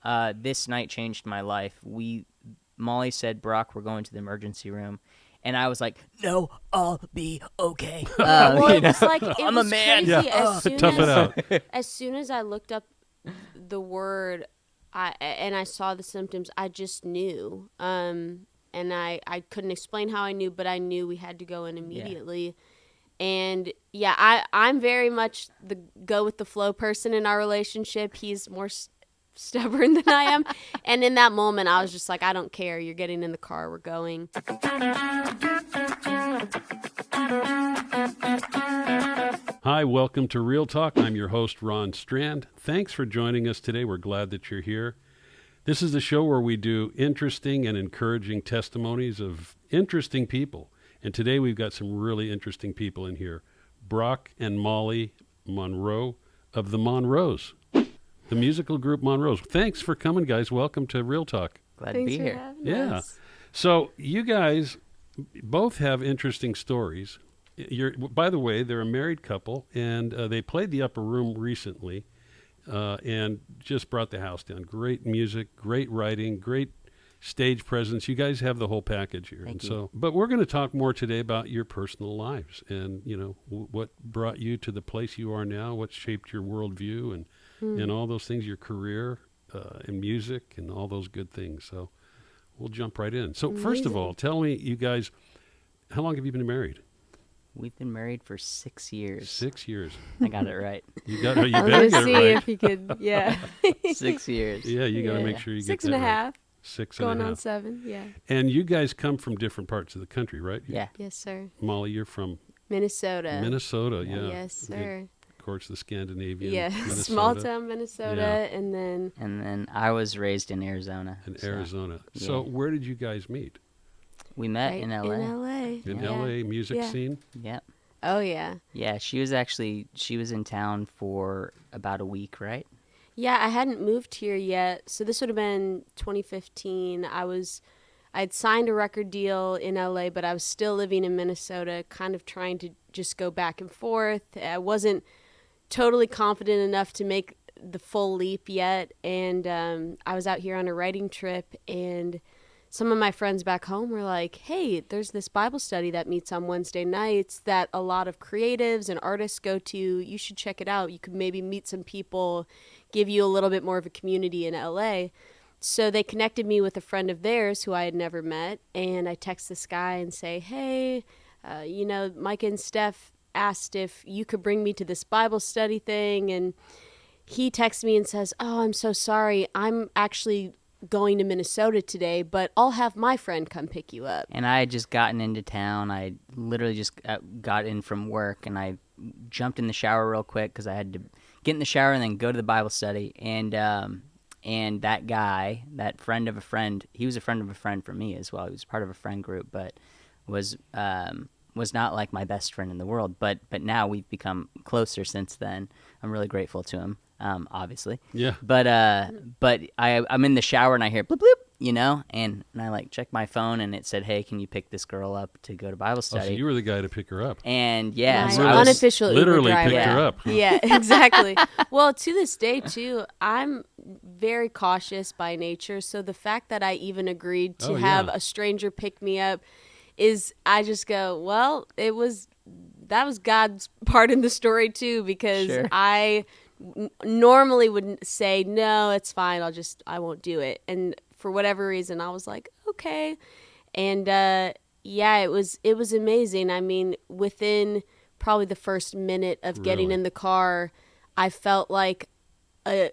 this night changed my life. Molly said, "Brock, we're going to the emergency room." And I was like, "No, I'll be okay." Well, it was like I'm a man. crazy. Yeah, tough it out. As soon as I looked up the word, and I saw the symptoms, I just knew. And I couldn't explain how I knew, but I knew we had to go in immediately. And yeah, I'm very much the go with the flow person in our relationship. He's more stubborn than I am. And in that moment, I was just like, I don't care. You're getting in the car. We're going. Hi, welcome to Real Talk. I'm your host, Ron Strand. Thanks for joining us today. We're glad that you're here. This is the show where we do interesting and encouraging testimonies of interesting people. And today we've got some really interesting people in here. Brock and Molly Monroe of the Monroes, the musical group Monroes. Thanks for coming, guys. Welcome to Real Talk. Glad Thanks to be for here. having us. So you guys both have interesting stories. By the way, they're a married couple, and they played the Upper Room recently and just brought the house down. Great music, great writing, great stage presence. You guys have the whole package here. Thank you. But we're going to talk more today about your personal lives and, what brought you to the place you are now, what shaped your worldview and all those things, your career and music and all those good things. So we'll jump right in. So first of all, tell me, you guys, how long have you been married? We've been married for 6 years. 6 years. I got it right. You I better was get gonna it see right. if you could, yeah. 6 years. Yeah, you got to Yeah. make sure you Six get and that a right. half. 6 Going and a on half. 7, yeah. And you guys come from different parts of the country, right? Yeah. Yes, sir. Molly, you're from Minnesota. Minnesota, yeah. Yes, sir. Of course, the Scandinavian. Yeah, Minnesota small town Minnesota, Yeah. and then And then I was raised in Arizona. and so Arizona. yeah. So where did you guys meet? we met right in LA. In LA. In Yeah. LA music Yeah. scene? Yep. Oh, yeah. Yeah, she was in town for about a week, right? Yeah, I hadn't moved here yet, so this would have been 2015. I'd signed a record deal in LA, but I was still living in Minnesota, kind of trying to just go back and forth. I wasn't totally confident enough to make the full leap yet, and I was out here on a writing trip, and some of my friends back home were like, hey, there's this Bible study that meets on Wednesday nights that a lot of creatives and artists go to. You should check it out. You could maybe meet some people, give you a little bit more of a community in LA. So they connected me with a friend of theirs who I had never met, and I text this guy and say, hey, Micah and Steph asked if you could bring me to this Bible study thing, and he texts me and says, oh, I'm so sorry. I'm actually going to Minnesota today, but I'll have my friend come pick you up. And I had just gotten into town. I literally just got in from work, and I jumped in the shower real quick because I had to get in the shower and then go to the Bible study. And that guy, that friend of a friend, he was a friend of a friend for me as well. He was part of a friend group, but was not like my best friend in the world. But now we've become closer since then. I'm really grateful to him. Obviously. Yeah. But I'm in the shower and I hear bloop bloop, and I like check my phone and it said, hey, can you pick this girl up to go to Bible Oh, study? so you were the guy to pick her up. And yeah, My so I was, unofficial Uber Literally driver. picked her Yeah. up. Yeah, exactly. Well, to this day, too, I'm very cautious by nature. So the fact that I even agreed to Oh, have yeah. a stranger pick me up is, I just go, well, that was God's part in the story, too, because Sure. I normally would say, no, it's fine. I won't do it. And for whatever reason, I was like, okay. And yeah, it was amazing. I mean, within probably the first minute of getting Really? in the car, I felt like a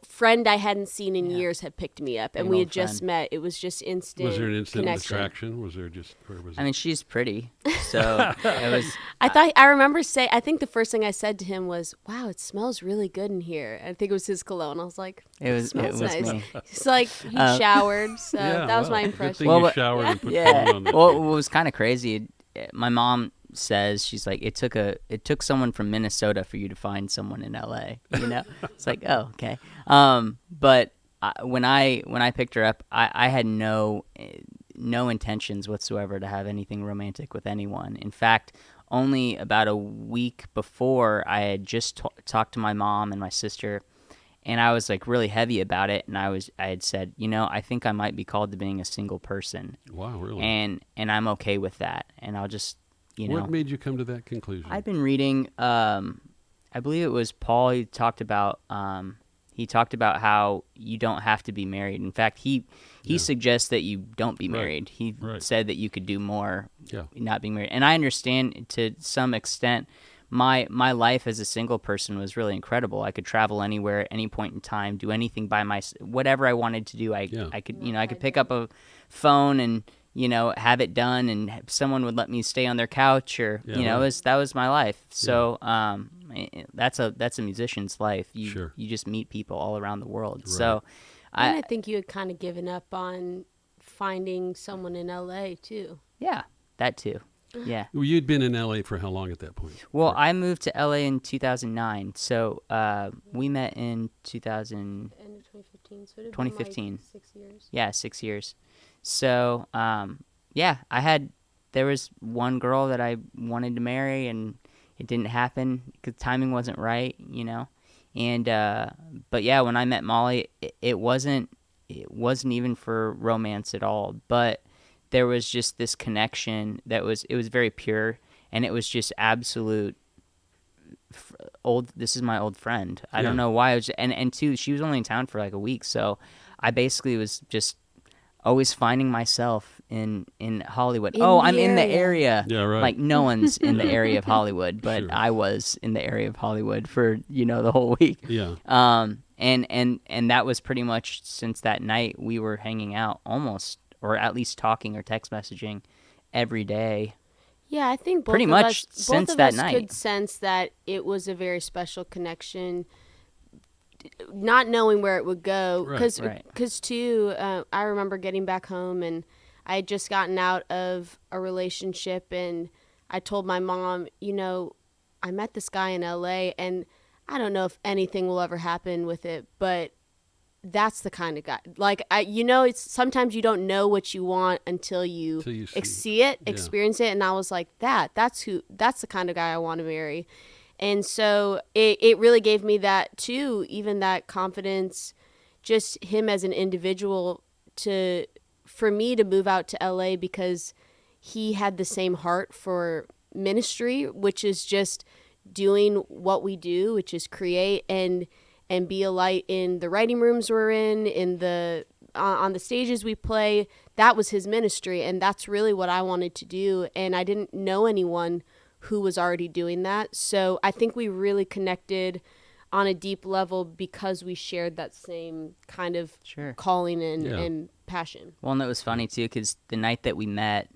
friend I hadn't seen in years had picked me up, and An we old had just friend. met. It was just instant. Was there an instant connection. attraction? Was there just, or was I mean, she's pretty, so it was. I remember I think the first thing I said to him was, wow, it smells really good in here. I think it was his cologne. I was like, It smells was nice. me. He's like, he showered, so yeah, that was my Good impression. thing Well, you what- showered and put Yeah. cologne on that. Well, what was kind of crazy, my mom says, she's like, it took someone from Minnesota for you to find someone in LA. It's like, oh, okay. But when I picked her up, I had no intentions whatsoever to have anything romantic with anyone. In fact, only about a week before, I had just talked to my mom and my sister, and I was like really heavy about it, and I had said, I think I might be called to being a single person. Wow, really? And I'm okay with that, and I'll just, What made you come to that conclusion? I've been reading, I believe it was Paul. He talked about how you don't have to be married. In fact, he suggests that you don't be married. He said that you could do more not being married. And I understand to some extent. My life as a single person was really incredible. I could travel anywhere at any point in time, do anything by whatever I wanted to do. I could I could pick up a phone and have it done, and someone would let me stay on their couch, or that was my life. So that's a musician's life. You just meet people all around the world. Right. So I think you had kind of given up on finding someone in LA too. Yeah, that too. Yeah. Well, you'd been in LA for how long at that point? Well, I moved to LA in 2009. So we met in 2000. End of 2015. So it 2015. Been like 6 years. Yeah, 6 years. So there was one girl that I wanted to marry, and it didn't happen because timing wasn't right, And but yeah, when I met Molly, it wasn't even for romance at all, but there was just this connection it was very pure, and it was just absolute this is my old friend. I don't know why. And two, she was only in town for like a week, so I basically was just always finding myself in Hollywood. I'm in the area. Yeah, right. Like no one's in the area of Hollywood, but I was in the area of Hollywood for the whole week. Yeah. And that was pretty much since that night we were hanging out almost, or at least talking or text messaging every day. Yeah, I think pretty much since that night could sense that it was a very special connection, not knowing where it would go. Because too, I remember getting back home, and I had just gotten out of a relationship, and I told my mom, I met this guy in LA, and I don't know if anything will ever happen with it, but that's the kind of guy. Like, it's sometimes you don't know what you want until you see it, experience it. And I was like, that's the kind of guy I want to marry. And so it really gave me that too, even that confidence, just him as an individual, for me to move out to LA, because he had the same heart for ministry, which is just doing what we do, which is create and be a light in the writing rooms we're in the on the stages we play. That was his ministry, and that's really what I wanted to do. And I didn't know anyone who was already doing that. So I think we really connected on a deep level because we shared that same kind of calling and passion. Well, and it was funny too, because the night that we met,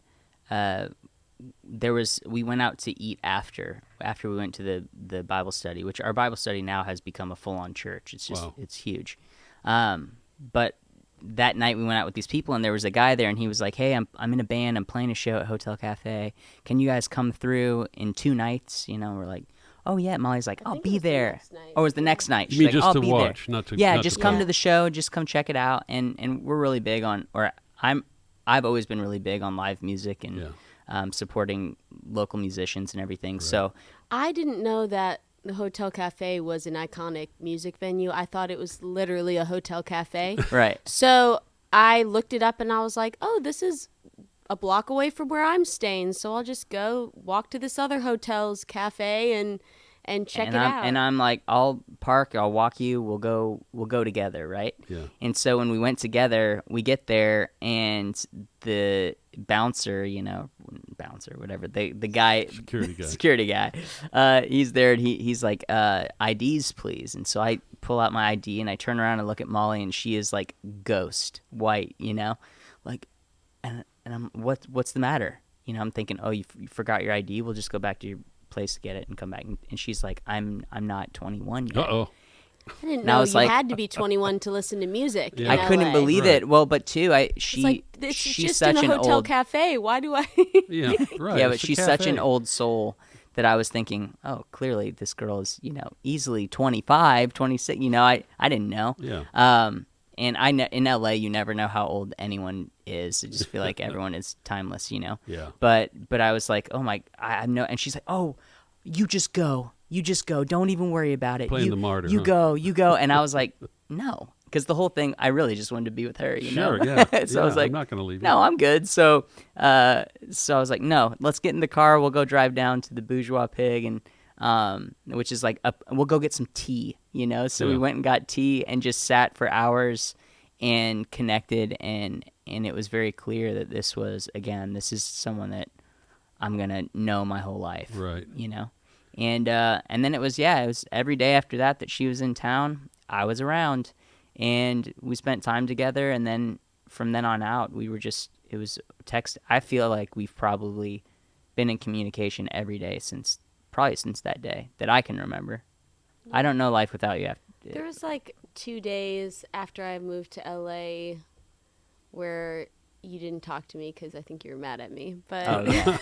we went out to eat after we went to the Bible study, which our Bible study now has become a full-on church. It's just It's huge. But that night we went out with these people, and there was a guy there, and he was like, "Hey, I'm in a band. I'm playing a show at Hotel Cafe. Can you guys come through in 2 nights?" We're like, "Oh yeah." Molly's like, "I'll be there." Oh, it was the next night. She's you mean like, just "I'll to be watch, there." not to just come to the show. Just come check it out. And we're really big on, I've always been really big on live music and supporting local musicians and everything. Right. So I didn't know that the Hotel Cafe was an iconic music venue. I thought it was literally a hotel cafe. Right. So I looked it up, and I was like, oh, this is a block away from where I'm staying, so I'll just go walk to this other hotel's cafe and check it out. And I'm like, I'll park, I'll walk you, we'll go together, right? Yeah. And so when we went together, we get there, and the bouncer, whatever, the guy, security guy, he's there, and he's like, IDs, please. And so I pull out my ID, and I turn around and look at Molly, and she is like ghost white, like, and I'm, what's the matter? I'm thinking, oh, you forgot your ID. We'll just go back to your place to get it and come back. And she's like, I'm not 21 yet. Uh-oh. I didn't know you had to be 21 to listen to music. Yeah. In I couldn't LA. believe it. Well, but too, she's just such in a an hotel old cafe. Why do I? Yeah, right. Yeah, but she's such an old soul that I was thinking, oh, clearly this girl is, easily 25, 26. I didn't know. Yeah. And in LA, you never know how old anyone is. I just feel like everyone is timeless, Yeah. But I was like, oh my, I know. And she's like, oh, you just go. you just go. Don't even worry about it. Playing the martyr, You huh? go. You go. And I was like, no. Because the whole thing, I really just wanted to be with her, you know? Sure, yeah. So I was like, I'm not going to leave you. no, I'm good. So I was like, no, let's get in the car. We'll go drive down to the Bourgeois Pig, and which is like we'll go get some tea, you know? So we Yeah. went and got tea and just sat for hours and connected, and it was very clear that this is someone that I'm going to know my whole life, Right. you know? And then it was every day after that she was in town, I was around. And we spent time together, and then from then on out, it was text. I feel like we've probably been in communication every day since that day that I can remember. I don't know life without you. There was like 2 days after I moved to LA where you didn't talk to me because I think you were mad at me. But Oh, yeah.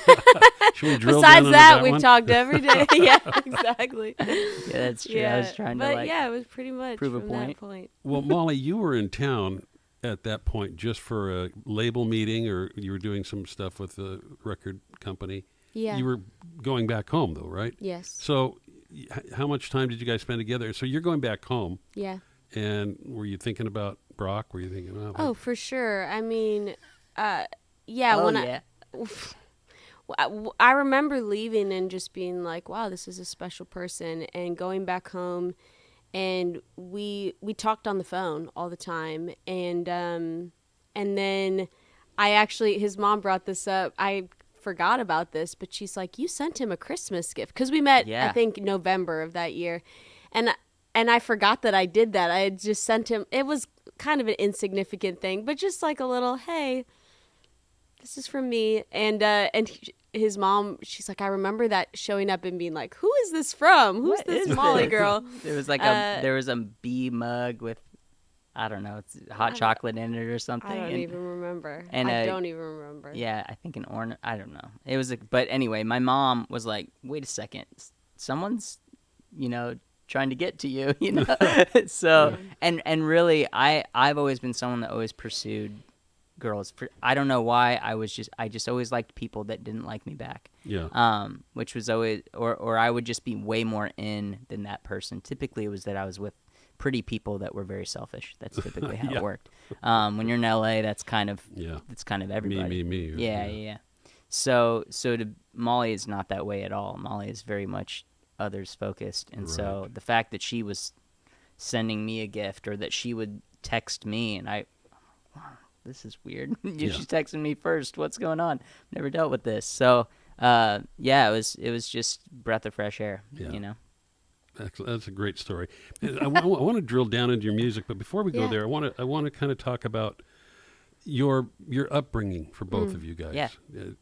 Should we drill besides down into that, we've one? talked every day. Yeah, exactly. Yeah, that's true. I was trying to, but yeah, it was pretty much prove a from point. that point. Well, Molly, you were in town at that point just for a label meeting, or you were doing some stuff with the record company. Yeah. You were going back home, though, right? Yes. So how much time did you guys spend together? So you're going back home, Yeah. and were you thinking about Brock? Were you thinking, Oh, for sure. I mean, yeah. Oh, when yeah. I remember leaving and just being like, wow, this is a special person, and going back home, and we talked on the phone all the time, and then his mom brought this up. I forgot about this, but she's like, you sent him a Christmas gift, because we met I think November of that year, and I forgot that I did that. I had just sent him. It was kind of an insignificant thing, but just like a little, hey, this is from me. And his mom, she's like, I remember that showing up and being like, who is this from? Who's What this is Molly this? girl? There was there was a bee mug with, I don't know, it's hot chocolate in it or something. I don't even remember. and I don't even remember. Yeah, I think an ornament. I don't know. It was, but anyway, my mom was like, "Wait a second, someone's, trying to get to you, So, and really, I've always been someone that always pursued girls. I don't know why. I just always liked people that didn't like me back. Yeah. Which was always, or I would just be way more in than that person. Typically, it was that I was with pretty people that were very selfish. That's typically how Yeah. it worked. When you're in LA, that's kind of Yeah. everybody. Me. Yeah. So Molly is not that way at all. Molly is very much others focused, and so Right. the fact that she was sending me a gift, or that she would text me, and this is weird. She's texting me first. What's going on? Never dealt with this. So it was just breath of fresh air. Yeah. That's a great story. I want to drill down into your music, but before we go there, I want to kind of talk about your upbringing for both of you guys. Yeah.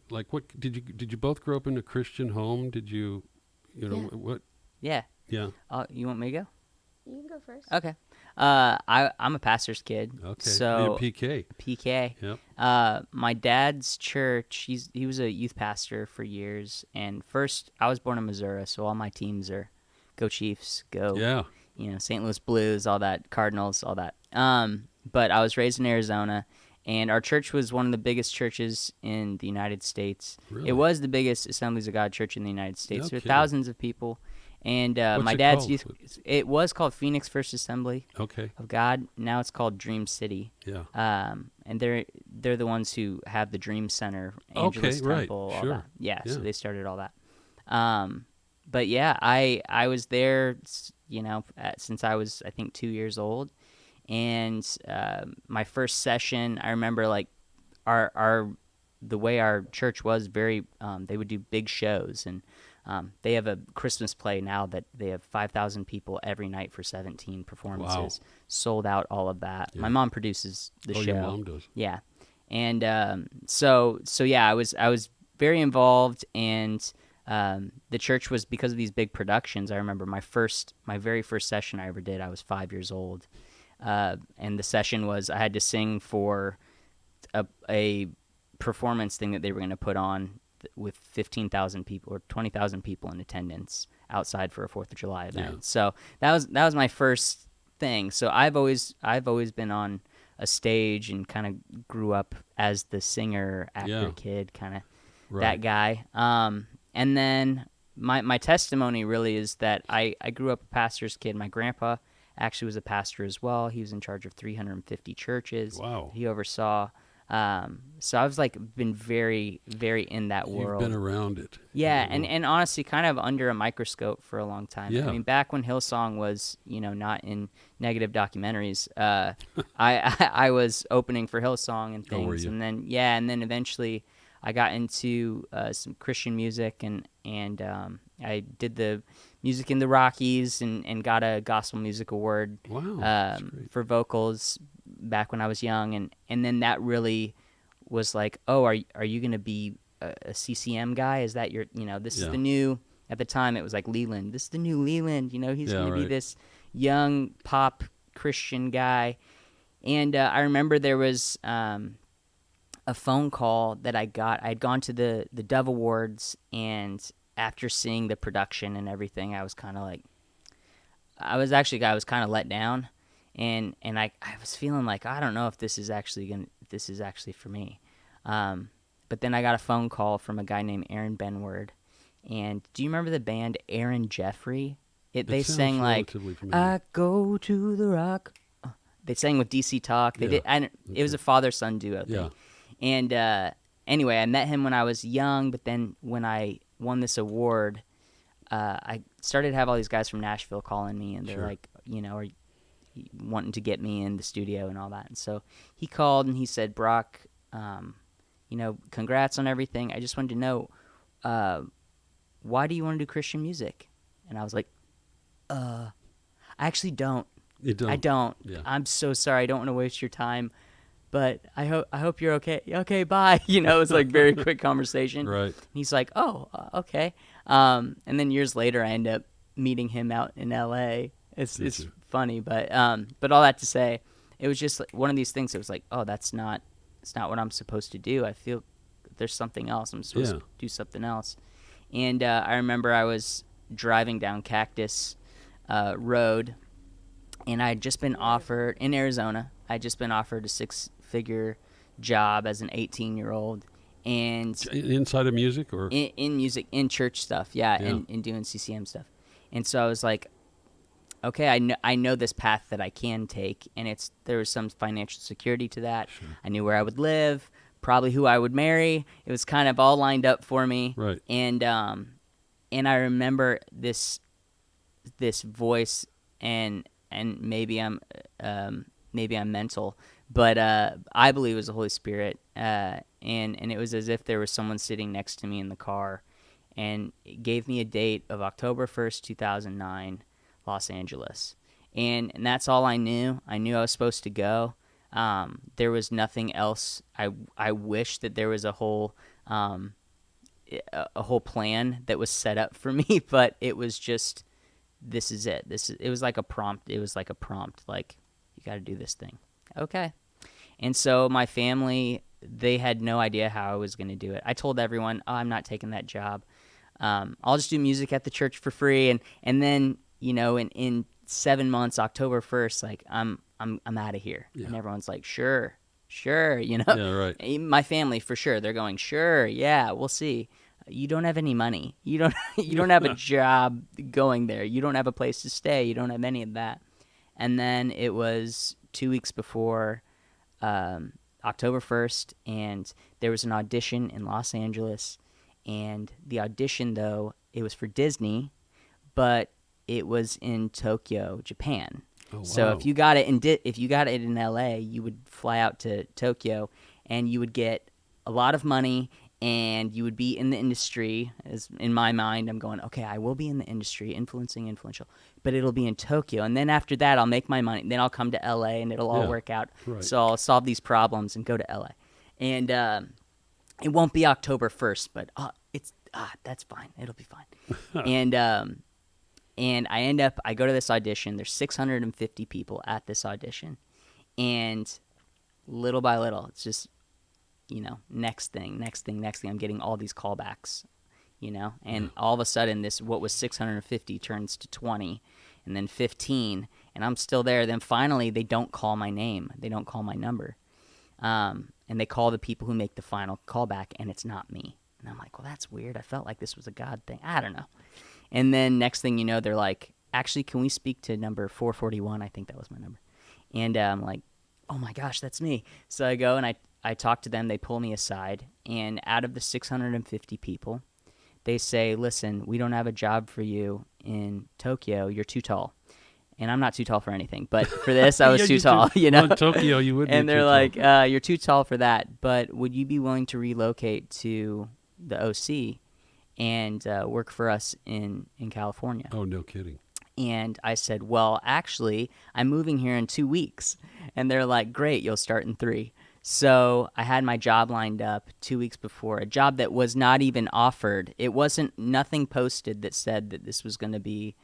Like, what did you both grow up in a Christian home? Did you what? Yeah. Yeah. You want me to go? You can go first. Okay. I'm a pastor's kid. Okay. So You're PK. PK. Yep. My dad's church, he was a youth pastor for years, and first I was born in Missouri, so all my teams are go Chiefs, go Yeah. St. Louis Blues, all that, Cardinals, all that. But I was raised in Arizona, and our church was one of the biggest churches in the United States. Really? It was the biggest Assemblies of God church in the United States. No There were kidding. thousands of people. And What's my it dad's called? youth, it was called Phoenix First Assembly Okay. of God. Now it's called Dream City. Yeah. And they're the ones who have the Dream Center, Angelus Okay, right, Temple, all sure. that. Yeah, so Yeah. they started all that. But yeah, I was there, since I was, I think, 2 years old. And my first session, I remember, like, the way our church was very, they would do big shows, and they have a Christmas play now that they have 5,000 people every night for 17 performances. Wow. Sold out all of that. Yeah. My mom produces the show. Your mom does. Yeah. And so yeah, I was very involved, and the church was, because of these big productions. I remember my very first session I ever did, I was 5 years old. And the session was, I had to sing for a performance thing that they were going to put on with 15,000 people or 20,000 people in attendance outside for a 4th of July event. Yeah. So that was my first thing. So I've always been on a stage, and kind of grew up as the singer, actor, Yeah. kid, kind of Right. that guy. And then my testimony really is that I grew up a pastor's kid. My grandpa actually was a pastor as well. He was in charge of 350 churches. Wow. He oversaw. So I was like been very, very in that You've world. been around it. Yeah, and honestly, kind of under a microscope for a long time. Yeah. I mean, back when Hillsong was, not in negative documentaries, I was opening for Hillsong and Oh, were things, you? and then eventually I got into some Christian music, and I did the music in the Rockies, and got a Gospel Music Award Wow. That's great. for vocals back when I was young, and then that really was like, oh, are you gonna be a CCM guy? Is that your, this is Yeah. the new, at the time it was like Leland. This is the new Leland, he's Yeah, going to be right. this young pop Christian guy. And I remember there was a phone call that I got. I had gone to the Dove Awards, and after seeing the production and everything, I was kind of like, I was kind of let down. And I was feeling like, I don't know if this is actually for me. But then I got a phone call from a guy named Aaron Benward. And do you remember the band Aaron Jeffrey? They sounds sang like, relatively familiar. I go to the rock. They sang with DC Talk. They Yeah. did. It was a father-son duo thing. Yeah. And anyway, I met him when I was young, but then when I won this award, I started to have all these guys from Nashville calling me, and they're Sure. like, are wanting to get me in the studio and all that. And so he called and he said, Brock, congrats on everything. I just wanted to know, why do you want to do Christian music? And I was like, I actually don't. You don't. I don't. Yeah. I'm so sorry. I don't want to waste your time, but I hope you're okay. Okay, bye. It was like very quick conversation. Right. And he's like, oh, okay. And then years later, I end up meeting him out in L.A. It's you? funny, but all that to say, it was just like one of these things that was like, oh, it's not what I'm supposed to do. I feel there's something else. I'm supposed Yeah. to do something else. And I remember I was driving down Cactus Road, and I had just been offered in Arizona. I had just been offered a 6-figure job as an 18-year-old, and Inside of music or? in music, in church stuff, yeah. Yeah. And doing CCM stuff. And so I was like, okay, I know this path that I can take, and there was some financial security to that. Sure. I knew where I would live, probably who I would marry. It was kind of all lined up for me. Right. And I remember this voice, and maybe I'm mental, but I believe it was the Holy Spirit, and it was as if there was someone sitting next to me in the car, and it gave me a date of October 1st, 2009, Los Angeles, and that's all I knew. I knew I was supposed to go. There was nothing else. I wish that there was a whole plan that was set up for me, but it was just, this is it. It was like a prompt. Like, you got to do this thing. Okay. And so my family, they had no idea how I was going to do it. I told everyone, oh, I'm not taking that job. I'll just do music at the church for free. And then, in 7 months, October 1st, like, I'm out of here. Yeah. And everyone's like, sure. Yeah, right. My family, for sure, they're going, sure, yeah, we'll see. You don't have any money. You don't have a job going there. You don't have a place to stay. You don't have any of that. And then it was 2 weeks before October 1st, and there was an audition in Los Angeles. And the audition, though, it was for Disney, but it was in Tokyo, Japan. Oh, wow. So if you got it in LA, you would fly out to Tokyo, and you would get a lot of money, and you would be in the industry. As in my mind, I'm going, okay, I will be in the industry, influential, but it'll be in Tokyo, and then after that, I'll make my money. Then I'll come to LA, and it'll all Yeah, work out. right. So I'll solve these problems and go to LA, and it won't be October 1st, but that's fine. It'll be fine. And I go to this audition. There's 650 people at this audition. And little by little, it's just, next thing. I'm getting all these callbacks, and all of a sudden what was 650 turns to 20 and then 15, and I'm still there. Then finally they don't call my name. They don't call my number. And they call the people who make the final callback, and it's not me. And I'm like, well, that's weird. I felt like this was a God thing. I don't know. And then next thing you know, they're like, actually, can we speak to number 441? I think that was my number. And I'm like, oh my gosh, that's me. So I go and I talk to them. They pull me aside. And out of the 650 people, they say, listen, we don't have a job for you in Tokyo. You're too tall. And I'm not too tall for anything. But for this, I was Yeah, too tall, you know? Well, in Tokyo, you would be And they're too like, tall. you're too tall for that. But would you be willing to relocate to the OC and work for us in California? Oh, no kidding. And I said, well, actually, I'm moving here in 2 weeks. And they're like, great, you'll start in 3. So I had my job lined up 2 weeks before, a job that was not even offered. It wasn't, nothing posted that said that this was going to be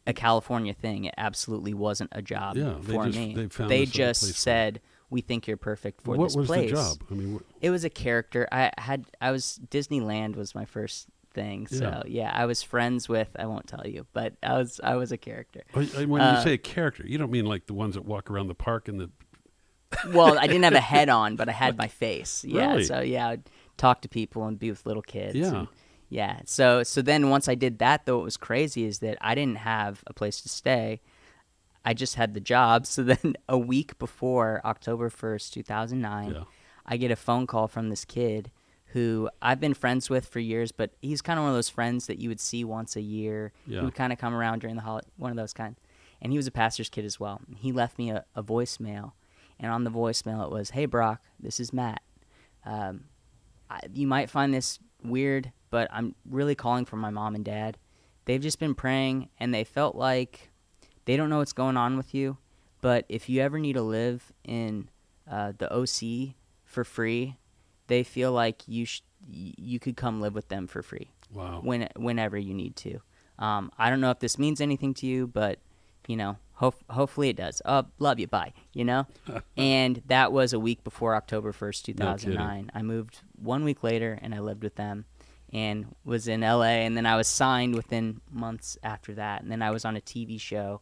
a California thing. It absolutely wasn't a job for me. They found They this other just place said, we think you're perfect for what this was place. the job? I mean, It was a character. Disneyland was my first thing. So yeah, I was friends with, I won't tell you, but I was a character. when you say a character, you don't mean like the ones that walk around the park and the. Well, I didn't have a head on, but I had my face. Yeah. Really? So yeah, I'd talk to people and be with little kids. Yeah. And, yeah. So then once I did that, though, what was crazy is that I didn't have a place to stay. I just had the job. So then a week before October 1st, 2009, I get a phone call from this kid who I've been friends with for years, but he's kind of one of those friends that you would see once a year. Yeah. He would kind of come around during the holiday, one of those kinds. And he was a pastor's kid as well. He left me a voicemail. And on the voicemail, it was, hey, Brock, this is Matt. You might find this weird, but I'm really calling for my mom and dad. They've just been praying, and they felt like they don't know what's going on with you, but if you ever need to live in the OC for free, they feel like you could come live with them for free. Wow. Whenever you need to. I don't know if this means anything to you, but, you know, hopefully it does. Love you, bye, you know? And that was a week before October 1st, 2009. I moved 1 week later, and I lived with them and was in L.A., and then I was signed within months after that. And then I was on a TV show,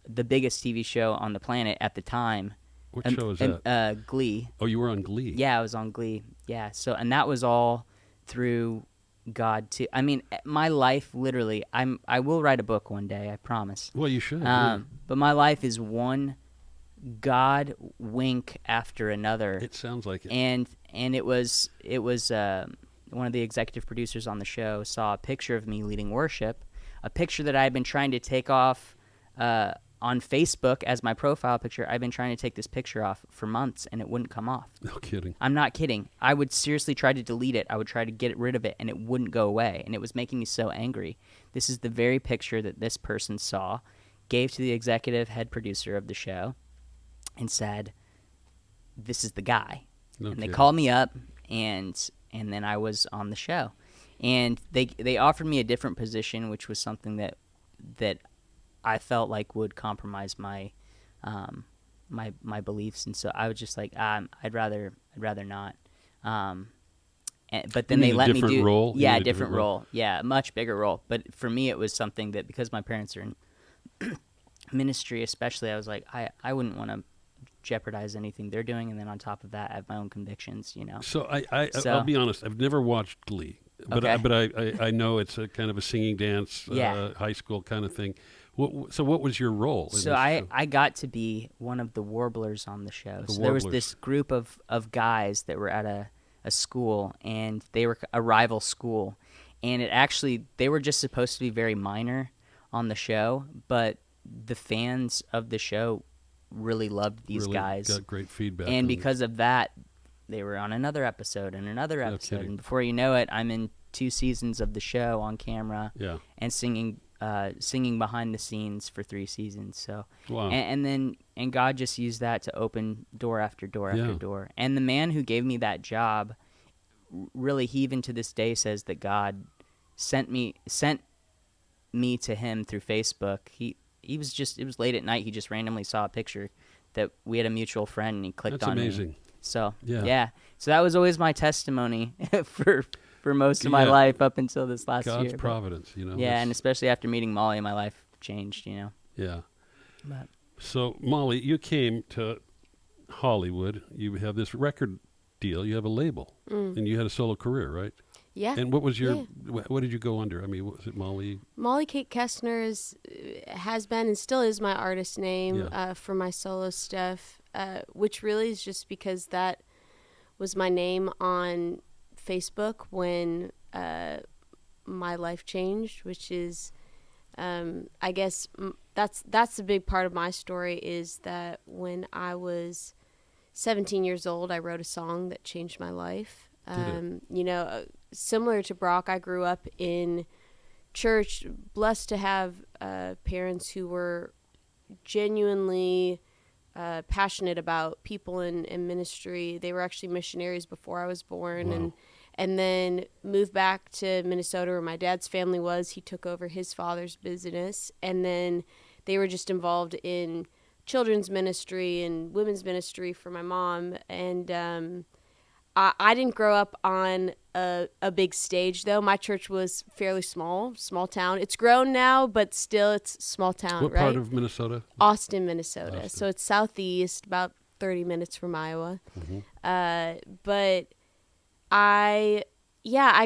the biggest TV show on the planet at the time. What show was that? Glee. Oh, you were on Glee. Yeah, I was on Glee. Yeah, so, and that was all through God too. I mean, my life literally. I will write a book one day. I promise. Well, you should. But my life is one God wink after another. It sounds like it. And it was one of the executive producers on the show saw a picture of me leading worship, a picture that I had been trying to take off on Facebook as my profile picture. I've been trying to take this picture off for months, and it wouldn't come off. No kidding. I'm not kidding. I would seriously try to delete it. I would try to get rid of it, and it wouldn't go away, and it was making me so angry. This is the very picture that this person saw, gave to the executive head producer of the show, and said, this is the guy. No and kidding. they called me up, and then I was on the show. And they offered me a different position, which was something that I felt like would compromise my my beliefs, and so I was just like, I'd rather not. But then they let me do role? Yeah, a different role. Yeah, a much bigger role. But for me, it was something that, because my parents are in ministry, especially, I was like, I wouldn't want to jeopardize anything they're doing, and then on top of that, I have my own convictions. You know. So I'll be honest. I've never watched Glee, but I know it's a kind of a singing dance, high school kind of thing. So what was your role? So I got to be one of the warblers on the show. So there was this group of guys that were at a school, and they were a rival school. And they were just supposed to be very minor on the show, but the fans of the show really loved these guys. Got great feedback. And because of that, they were on another episode and another episode. kidding. And before you know it, I'm in 2 seasons of the show on camera and singing behind the scenes for 3 seasons. So, wow. and God just used that to open door after door after door. And the man who gave me that job, really, he even to this day says that God sent me to him through Facebook. It was late at night. He just randomly saw a picture that we had a mutual friend, and he clicked on me. That's amazing. So, yeah. So that was always my testimony for most of my life up until this last year. God's providence, you know. Yeah, and especially after meeting Molly, my life changed, you know. Yeah. But. So, Molly, you came to Hollywood. You have this record deal. You have a label, and you had a solo career, right? Yeah. And what was your, Yeah. what did you go under? I mean, was it Molly? Molly Kate Kestner has been and still is my artist name for my solo stuff, which really is just because that was my name on Facebook when my life changed, which is, I guess that's a big part of my story, is that when I was 17 years old, I wrote a song that changed my life. Similar to Brock, I grew up in church, blessed to have parents who were genuinely passionate about people in ministry. They were actually missionaries before I was born. Wow. And then moved back to Minnesota where my dad's family was. He took over his father's business, and then they were just involved in children's ministry and women's ministry for my mom. And I didn't grow up on a big stage, though. My church was fairly small town. It's grown now, but still it's small town, What right? part of Minnesota? Austin, Minnesota. Austin. So it's southeast, about 30 minutes from Iowa. Mm-hmm. But I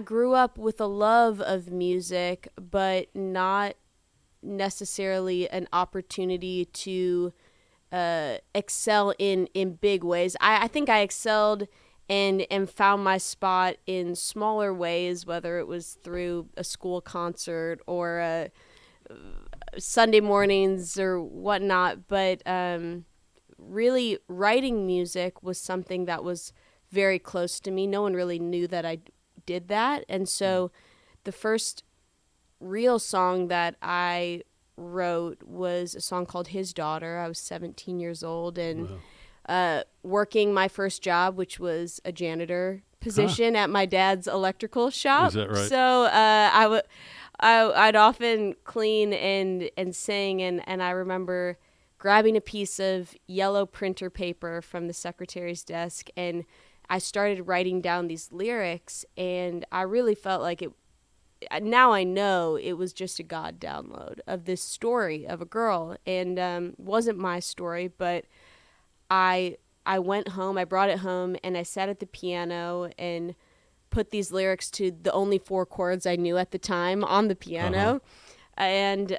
grew up with a love of music, but not necessarily an opportunity to excel in big ways. I think I excelled and found my spot in smaller ways, whether it was through a school concert or Sunday mornings or whatnot. But really, writing music was something that was very close to me. No one really knew that I did that. And so the first real song that I wrote was a song called His Daughter. I was 17 years old and working my first job, which was a janitor position at my dad's electrical shop. Is that right? So I'd often clean and sing, and I remember grabbing a piece of yellow printer paper from the secretary's desk, and I started writing down these lyrics, and I really felt like it. Now I know it was just a God download of this story of a girl, and wasn't my story, but I went home, I brought it home, and I sat at the piano and put these lyrics to the only 4 chords I knew at the time on the piano, and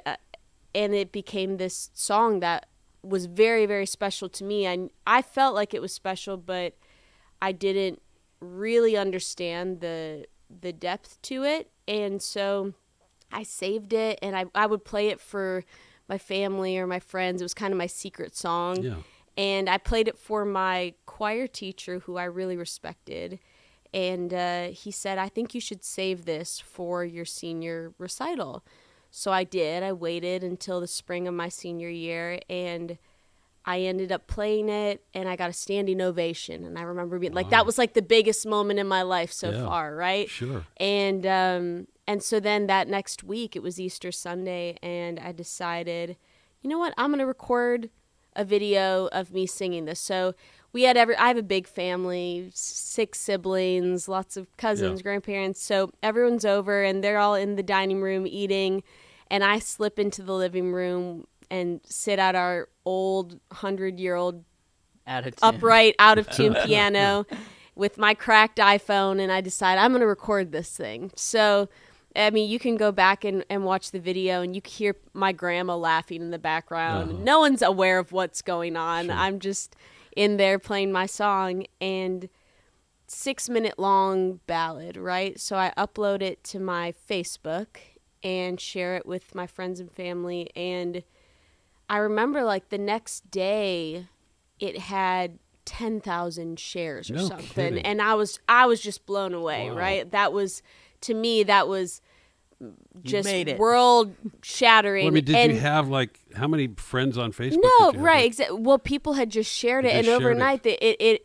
it became this song that was very, very special to me. I felt like it was special, but I didn't really understand the depth to it. And so I saved it, and I would play it for my family or my friends. It was kind of my secret song. Yeah. And I played it for my choir teacher, who I really respected. And he said, I think you should save this for your senior recital. So I did. I waited until the spring of my senior year, and I ended up playing it, and I got a standing ovation. And I remember being like, that was like the biggest moment in my life so far, right? Sure. And so then that next week, it was Easter Sunday, and I decided, you know what, I'm going to record a video of me singing this. So we had I have a big family, 6 siblings, lots of cousins, grandparents. So everyone's over, and they're all in the dining room eating, and I slip into the living room and sit at our old 100-year-old upright, out of tune piano with my cracked iPhone, and I decide I'm going to record this thing. So, I mean, you can go back and watch the video, and you can hear my grandma laughing in the background. No one's aware of what's going on. Sure. I'm just in there playing my song, and 6-minute long ballad, right? So I upload it to my Facebook and share it with my friends and family, and I remember like the next day it had 10,000 shares or something. Kidding. And I was just blown away, right? That was, to me, that was just world shattering. Well, I mean, did you have like, how many friends on Facebook? No, right. Well, people had just shared it, and overnight it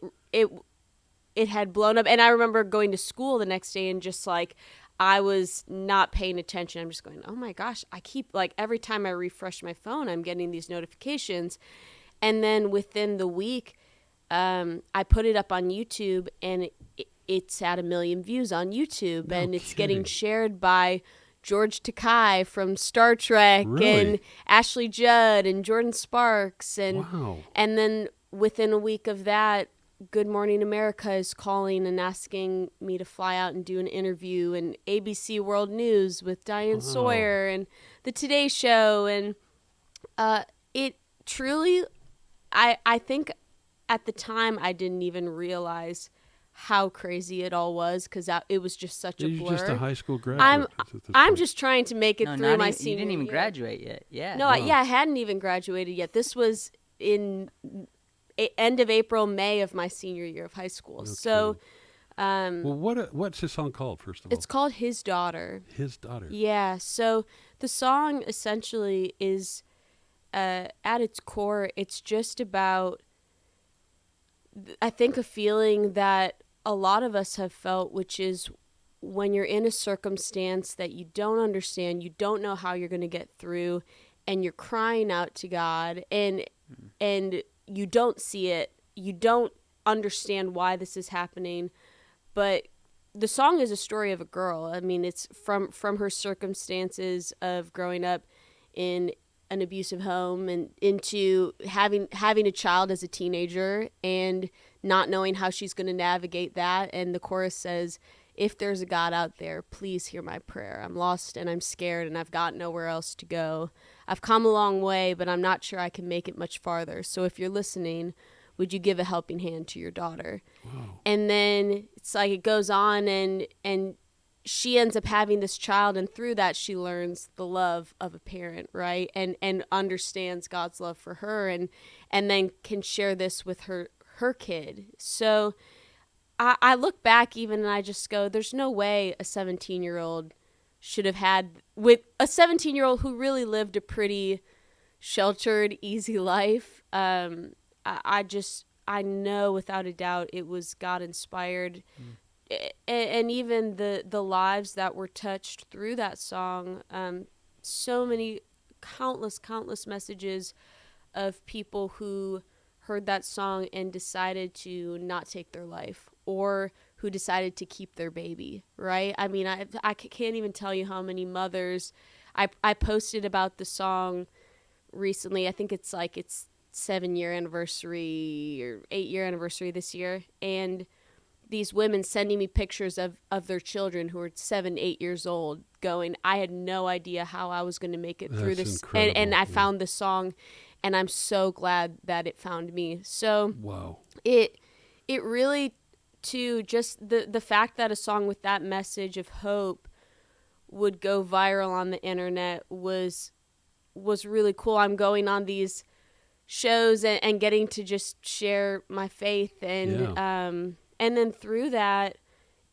had blown up. And I remember going to school the next day and just like, I was not paying attention. I'm just going, oh my gosh, I keep, like, every time I refresh my phone, I'm getting these notifications. And then within the week, I put it up on YouTube, and it's at 1 million views on YouTube. And it's getting shared by George Takei from Star Trek and Ashley Judd and Jordan Sparks. And then within a week of that, Good Morning America is calling and asking me to fly out and do an interview, and ABC World News with Diane Sawyer and the Today Show. And it truly, I think at the time I didn't even realize how crazy it all was, because it was just such a blur. You're just a high school graduate. I'm just trying to make it No, through my you senior didn't even year. graduate yet. Yeah. No, Wow. I hadn't even graduated yet. This was in end of April, May of my senior year of high school. Okay. So, Well, what's this song called, first of all? it's called His Daughter. His Daughter. Yeah. So the song essentially is, at its core, it's just about, I think, a feeling that a lot of us have felt, which is when you're in a circumstance that you don't understand, you don't know how you're going to get through, and you're crying out to God, and you don't see it, you don't understand why this is happening. But the song is a story of a girl. I mean, it's from her circumstances of growing up in an abusive home and into having a child as a teenager and not knowing how she's going to navigate that. And the chorus says, "If there's a God out there, please hear my prayer. I'm lost and I'm scared and I've got nowhere else to go. I've come a long way, but I'm not sure I can make it much farther. So if you're listening, would you give a helping hand to your daughter?" Wow. And then it's like it goes on, and she ends up having this child, and through that she learns the love of a parent, right? And understands God's love for her, and then can share this with her kid. So I look back even and I just go, there's no way a 17-year-old should have had, with a 17-year-old who really lived a pretty sheltered, easy life. I know without a doubt it was God inspired. And even the lives that were touched through that song, so many, countless messages of people who heard that song and decided to not take their life, or who decided to keep their baby, right? I mean, I can't even tell you how many mothers. I posted about the song recently. I think it's 7-year anniversary or 8-year anniversary this year, and these women sending me pictures of their children who are 7, 8 years old, going, I had no idea how I was going to make it through this. And I found the song, and I'm so glad that it found me. So wow. It really, too, just the fact that a song with that message of hope would go viral on the internet was really cool. I'm going on these shows and getting to just share my faith, and then through that,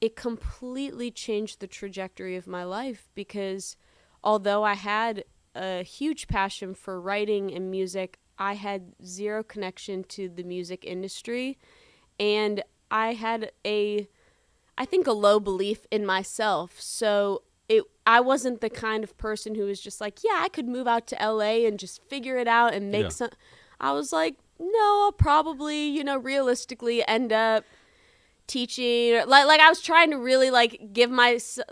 it completely changed the trajectory of my life, because although I had a huge passion for writing and music, I had zero connection to the music industry, and I had I think a low belief in myself. So I wasn't the kind of person who was just like, yeah, I could move out to LA and just figure it out and make some. I was like, no, I'll probably, realistically end up teaching. Like I was trying to really give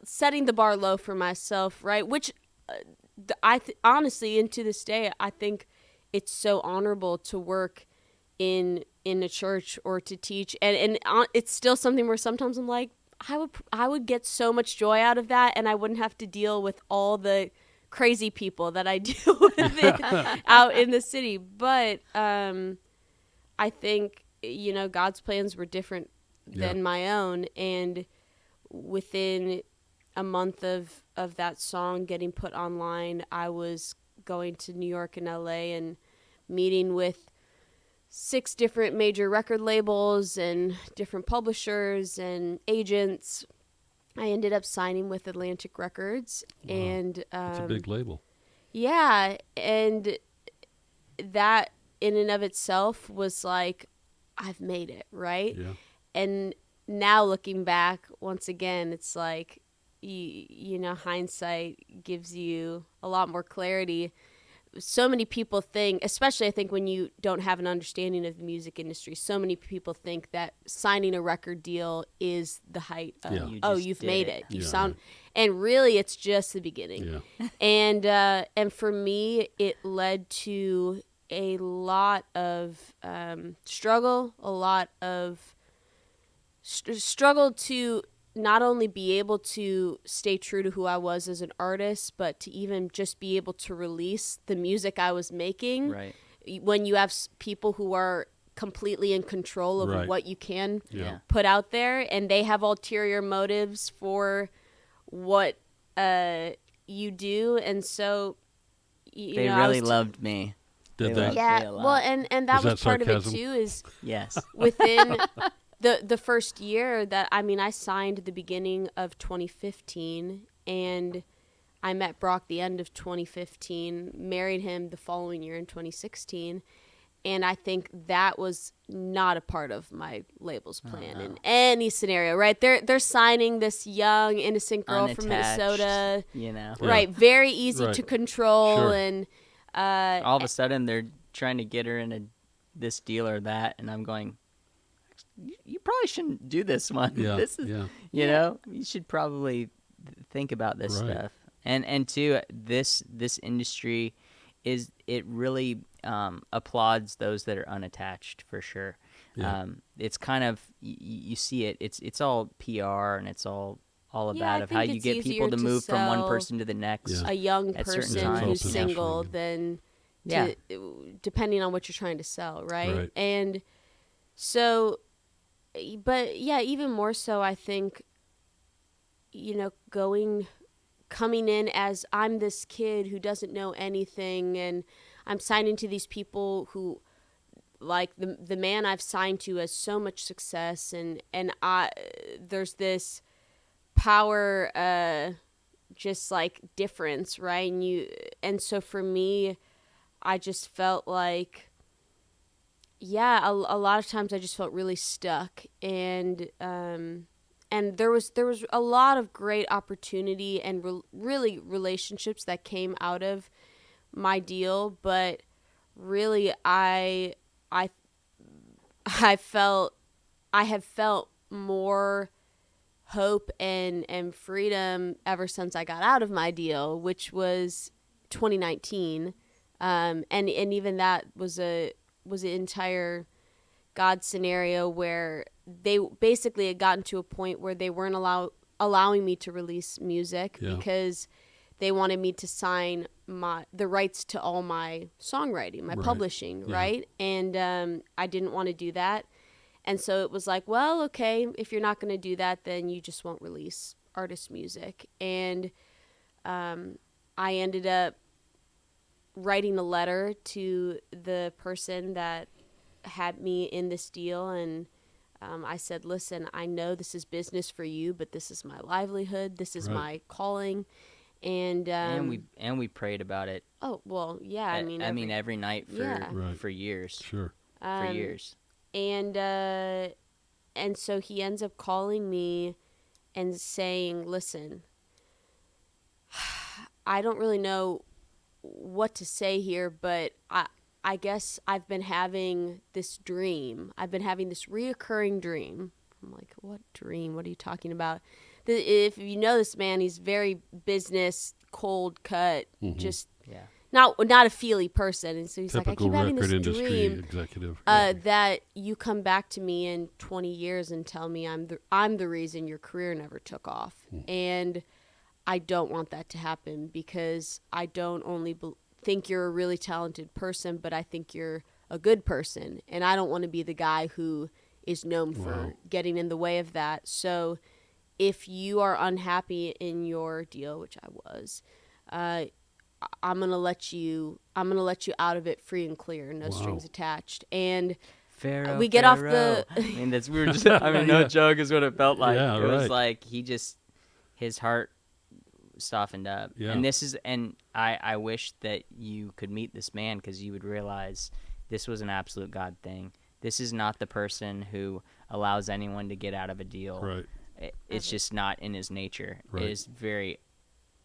setting the bar low for myself, right? Which honestly, and to this day, I think it's so honorable to work in a church or to teach, and it's still something where sometimes I'm like, I would get so much joy out of that, and I wouldn't have to deal with all the crazy people that I deal with out in the city. But I think God's plans were different than my own, and within a month of that song getting put online, I was going to New York and LA and meeting with 6 different major record labels and different publishers and agents. I ended up signing with Atlantic Records. Wow. And it's a big label. Yeah, and that in and of itself was like, I've made it, right? Yeah. And now looking back, once again, it's like, hindsight gives you a lot more clarity. So many people think, especially I think when you don't have an understanding of the music industry, so many people think that signing a record deal is the height of, you've made it. You sound, and really it's just the beginning. Yeah. And for me, it led to a lot of struggle, a lot of struggle to not only be able to stay true to who I was as an artist, but to even just be able to release the music I was making. Right. When you have people who are completely in control of Right. what you can Yeah. put out there, and they have ulterior motives for what you do, and so They know, really loved me. Did They they? loved me yeah, a lot. well, and that Was was that part sarcasm? of it too. Is Yes. within the first year that I signed the beginning of 2015, and I met Brock the end of 2015, married him the following year in 2016. And I think that was not a part of my label's plan in any scenario, right? They're signing this young, innocent girl from Unattached, Minnesota, you know. Yeah. right? Very easy Right. to control, Sure. and All of a sudden, they're trying to get her in this deal or that, and I'm going, you probably shouldn't do this one. Yeah. This is, Yeah. you know, you should probably think about this Right. stuff. And two, this industry it really applauds those that are unattached for sure. Yeah. It's kind of you see it. It's all PR and it's all Yeah, about I of how think you it's get people easier to to move from one sell person to the next. Yeah. a young At certain person times. who's Yeah. single than Yeah. depending on what you're trying to sell, right? Right. And so, but yeah, even more so, I think, coming in as I'm this kid who doesn't know anything, and I'm signing to these people who, like, the man I've signed to has so much success, and there's this power just like difference, right? And so for me, I just felt like, yeah, a lot of times I just felt really stuck, and there was a lot of great opportunity and really relationships that came out of my deal, but really I have felt more hope and freedom ever since I got out of my deal, which was 2019, and even that was an entire God scenario where they basically had gotten to a point where they weren't allowing me to release music because they wanted me to sign the rights to all my songwriting, my publishing, right? And I didn't want to do that. And so it was like, well, okay, if you're not going to do that, then you just won't release artist music. And I ended up writing a letter to the person that had me in this deal, and I said, listen, I know this is business for you, but this is my livelihood. This is my calling. And we prayed about it. Oh, well, yeah. I mean, every night for years. Sure. For years. And so he ends up calling me and saying, listen, I don't really know what to say here, but I guess I've been having this dream. I've been having this reoccurring dream. I'm like, what dream? What are you talking about? If you know this man, he's very business, cold cut, just not a feely person. And so he's Typical like, I keep having this record industry dream executive. that you come back to me in 20 years and tell me I'm the reason your career never took off. And I don't want that to happen, because I don't only think you're a really talented person, but I think you're a good person. And I don't want to be the guy who is known for getting in the way of that. So if you are unhappy in your deal, which I was, I'm gonna let you out of it free and clear, no strings attached. And Pharaoh, we get off the. I mean, we were just. I mean, no joke is what it felt like. Yeah, it was right. like his heart softened up. Yeah. And I wish that you could meet this man, because you would realize this was an absolute God thing. This is not the person who allows anyone to get out of a deal. Right. It's just not in his nature. Right. It is very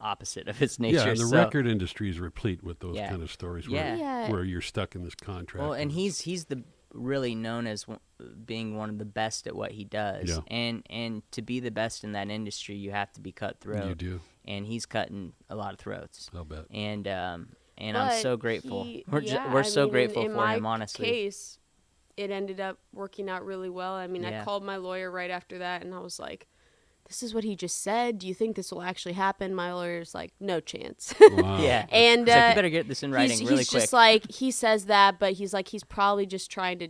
opposite of his nature. Yeah, and the So- record industry is replete with those Yeah. kind of stories Yeah. where you're stuck in this contract. Well, and he's really known as being one of the best at what he does. Yeah. And to be the best in that industry, you have to be cutthroat. You do. And he's cutting a lot of throats. I'll bet. And and I'm But so grateful. yeah, We're I so mean, grateful in for my him, honestly. case, it ended up working out really well. I mean, I Yeah. called my lawyer right after that, and I was like, this is what he just said. Do you think this will actually happen? My lawyer's like, no chance. Wow. Yeah. That's And He's like, you better get this in writing really he's quick. just like, he says that, but he's like, he's probably just trying to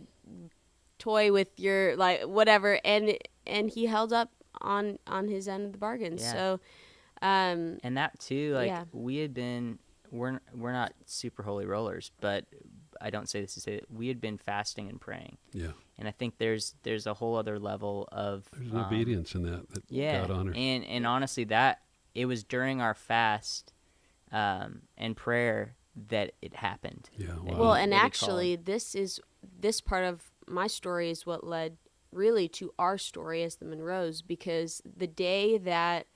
toy with your, like, whatever. And he held up on his end of the bargain. Yeah. So, And that too, like yeah. we had been, we're not super holy rollers, but I don't say this to say that we had been fasting and praying. Yeah. And I think there's a whole other level of There's an obedience in that yeah, God honors. and honestly, that it was during our fast and prayer that it happened. Yeah. That Wow. Well, he- and that he actually, this part of my story is what led really to our story as the Monroes, because the day that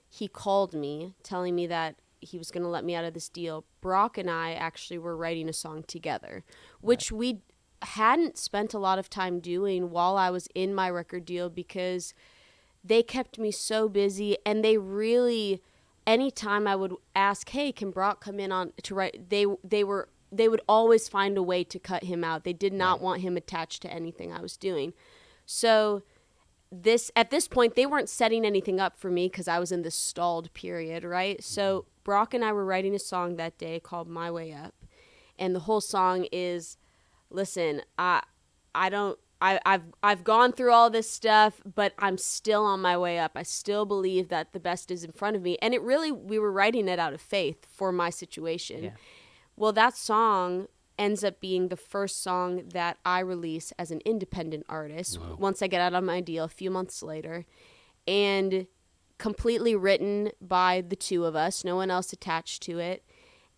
he called me telling me that he was going to let me out of this deal, Brock and I actually were writing a song together, which we hadn't spent a lot of time doing while I was in my record deal, because they kept me so busy, and they really, anytime I would ask, hey, can Brock come in on to write, they would always find a way to cut him out. They did not Right. want him attached to anything I was doing. So at this point, they weren't setting anything up for me because I was in this stalled period, right? So Brock and I were writing a song that day called My Way Up, and the whole song is, listen, I've gone through all this stuff, but I'm still on my way up. I still believe that the best is in front of me. And we were writing it out of faith for my situation. Yeah. Well, that song ends up being the first song that I release as an independent artist once I get out of my deal a few months later, and completely written by the two of us, no one else attached to it.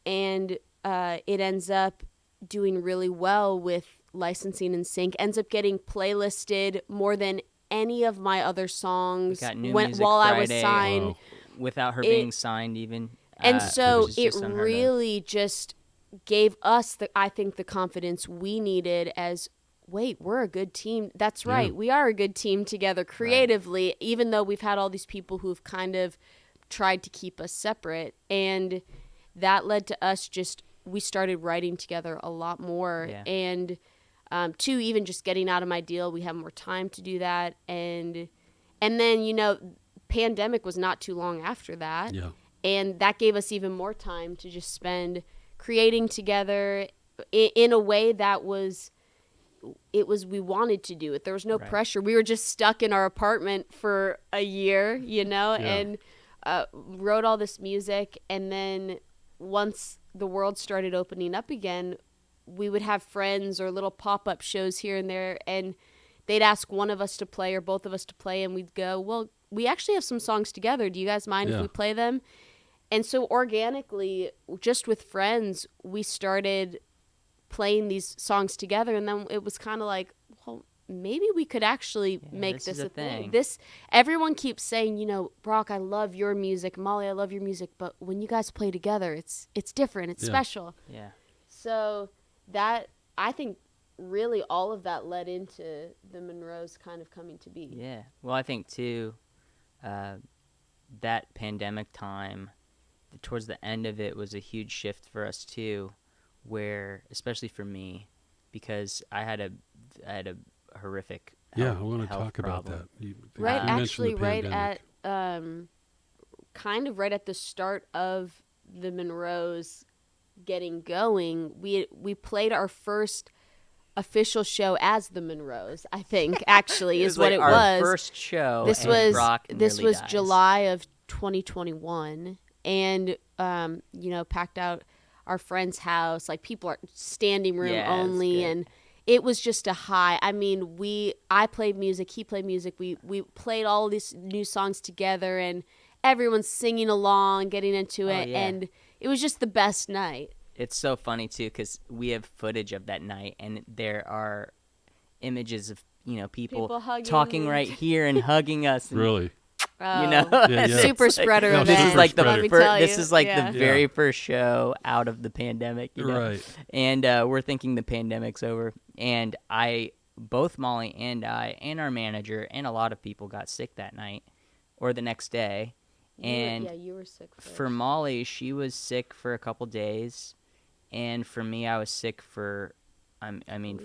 And it ends up doing really well with licensing and sync, ends up getting playlisted more than any of my other songs Got new music while I was Friday. signed. Wow. Without her being signed even. And It so was it just unheard of. really just gave us I think the confidence we needed as, wait, we're a good team. That's right. Yeah. We are a good team together creatively, even though we've had all these people who've kind of tried to keep us separate. And that led to us we started writing together a lot more. Yeah. And two, even just getting out of my deal, we have more time to do that. And then, pandemic was not too long after that. Yeah. And that gave us even more time to just spend creating together in a way that we wanted to do it. There was no pressure. We were just stuck in our apartment for a year, and wrote all this music. And then once the world started opening up again, we would have friends or little pop-up shows here and there, and they'd ask one of us to play or both of us to play, and we'd go, well, we actually have some songs together. Do you guys mind if we play them? And so organically, just with friends, we started playing these songs together, and then it was kind of like, well, maybe we could actually make this a thing. Everyone keeps saying, Brock, I love your music, Molly, I love your music, but when you guys play together, it's different, it's special. Yeah. So that, I think, really all of that led into the Monroes kind of coming to be. Yeah. Well, I think too, that pandemic time, towards the end of it, was a huge shift for us too, where, especially for me, because I had a horrific Yeah, health, I want to health talk about problem. that. You Right, mentioned the right pandemic. at kind of right at the start of the Monroes getting going, we played our first official show as the Monroes, I think, actually, is what it our was. first show. This and was Brock nearly dies. July of 2021, and packed out our friend's house, like people are standing room Yeah, it was only, good. and it was just a high. I mean, I played music, he played music, we played all these new songs together, and everyone's singing along, getting into it, yeah. and it was just the best night. It's so funny too, because we have footage of that night, and there are images of people hugging talking and- right here and hugging us. And, Really? Yeah. Yeah. Super It's like- spreader No, event. This is like the let me fir- tell this you. is like Yeah. the very first show out of the pandemic, Right. And we're thinking the pandemic's over, and both Molly and I and our manager and a lot of people got sick that night or the next day, and you were sick first. for Molly, she was sick for a couple days, And for me, I was sick for,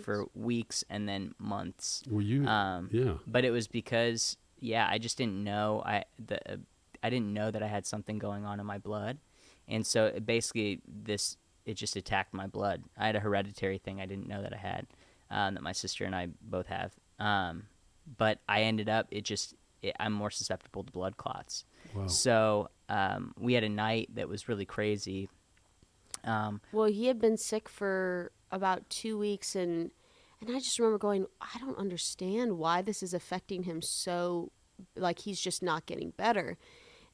for weeks and then months. Were you? Yeah. But it was because, I just didn't know. I didn't know that I had something going on in my blood, and so it just attacked my blood. I had a hereditary thing I didn't know that I had, that my sister and I both have. But I ended up I'm more susceptible to blood clots. Wow. So we had a night that was really crazy. Well, he had been sick for about 2 weeks, and I just remember going, I don't understand why this is affecting him so, like he's just not getting better.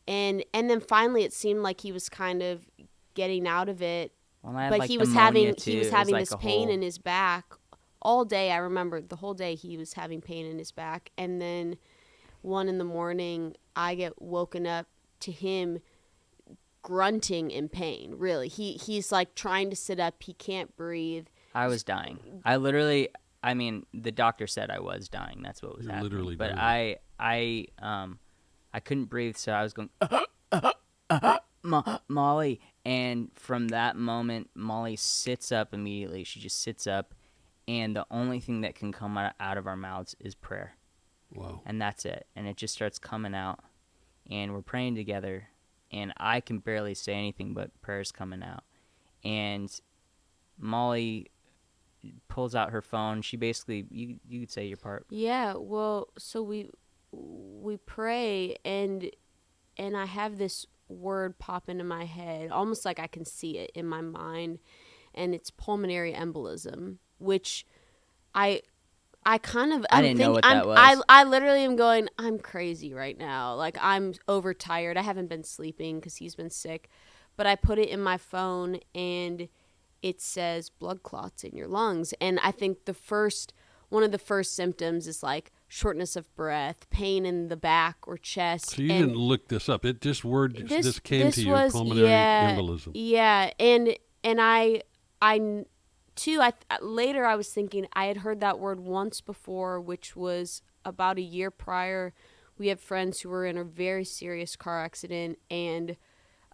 And then finally it seemed like he was kind of getting out of it. Well, I had, but like, he was pneumonia, having too. he was It was having like this a pain whole- in his back all day. I remember the whole day he was having pain in his back, and then 1 a.m, I get woken up to him grunting in pain. Really, he's like trying to sit up, he can't breathe. I was dying. The doctor said I was dying. That's what was You're happening. literally But dying. I couldn't breathe, so I was going, Molly. And from that moment, Molly sits up immediately. She just sits up, and the only thing that can come out of our mouths is prayer. Wow. And that's it. And it just starts coming out, and we're praying together, and I can barely say anything but prayers coming out. And Molly pulls out her phone. She basically, you could say your part. Yeah, well, so we pray, and I have this word pop into my head, almost like I can see it in my mind, and it's pulmonary embolism, which I kind of I didn't know what that was. I literally am going, I'm crazy right now. Like, I'm overtired. I haven't been sleeping because he's been sick, but I put it in my phone, and it says blood clots in your lungs. And I think one of the first symptoms is like shortness of breath, pain in the back or chest. So you didn't look this up. It just this came to you, pulmonary embolism. Yeah, and I too. Later I was thinking I had heard that word once before, which was about a year prior. We have friends who were in a very serious car accident, and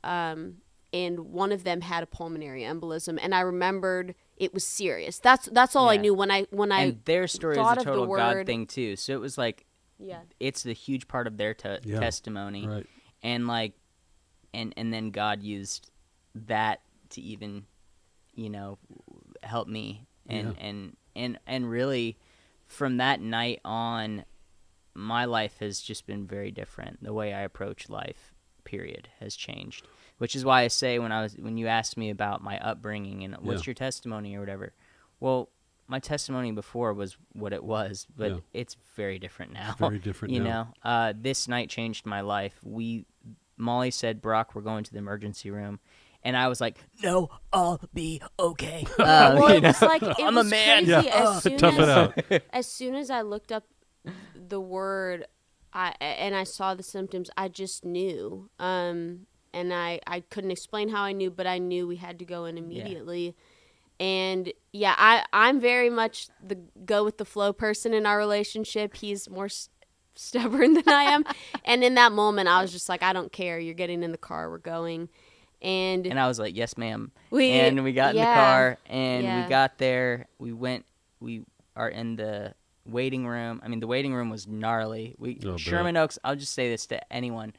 one of them had a pulmonary embolism, and I remembered it was serious. That's all I Yeah. knew when I And their story is thought a of the total God word. thing too. So it was like, Yeah. it's the huge part of their testimony, Right. and like, and then God used that to even, help me, and really, from that night on, my life has just been very different. The way I approach life, period, has changed. Which is why I say when you asked me about my upbringing and what's your testimony or whatever, well, my testimony before was what it was, but it's very different now. It's very different now. This night changed my life. Molly said, "Brock, we're going to the emergency room," and I was like, "No, I'll be okay." Well, it was like I'm a man. Crazy. Yeah. Tough it out. As soon as I looked up the word, and I saw the symptoms, I just knew. And I couldn't explain how I knew, but I knew we had to go in immediately. And I'm very much the go with the flow person in our relationship. He's more stubborn than I am. And in that moment, I was just like, I don't care. You're getting in the car. We're going. And I was like, "Yes, ma'am." we got in the car, and Yeah. we got there. We are in the waiting room. The waiting room was gnarly. Sherman Oaks, I'll just say this to anyone.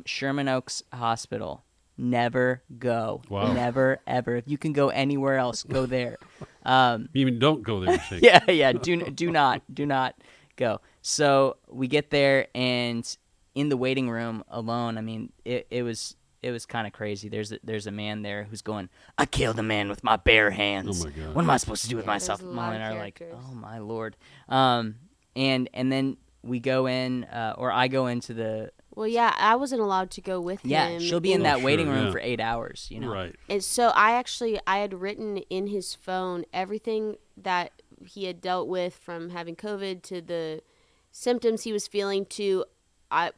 Sherman Oaks Hospital, never go. Wow. Never, ever. If you can go anywhere else, go there. You mean don't go there, you think? Yeah. Do not go. So we get there, and in the waiting room alone, it was kind of crazy. There's a man there who's going, "I killed a man with my bare hands. Oh, my God. What am I supposed to do with Yeah, myself?" there's a lot Molly of and I are like, characters. "Oh my Lord." And then we go in, or I go into the. Well, yeah, I wasn't allowed to go with him. She'll be in that waiting sure, room yeah. for 8 hours, Right. And so I had written in his phone everything that he had dealt with, from having COVID to the symptoms he was feeling to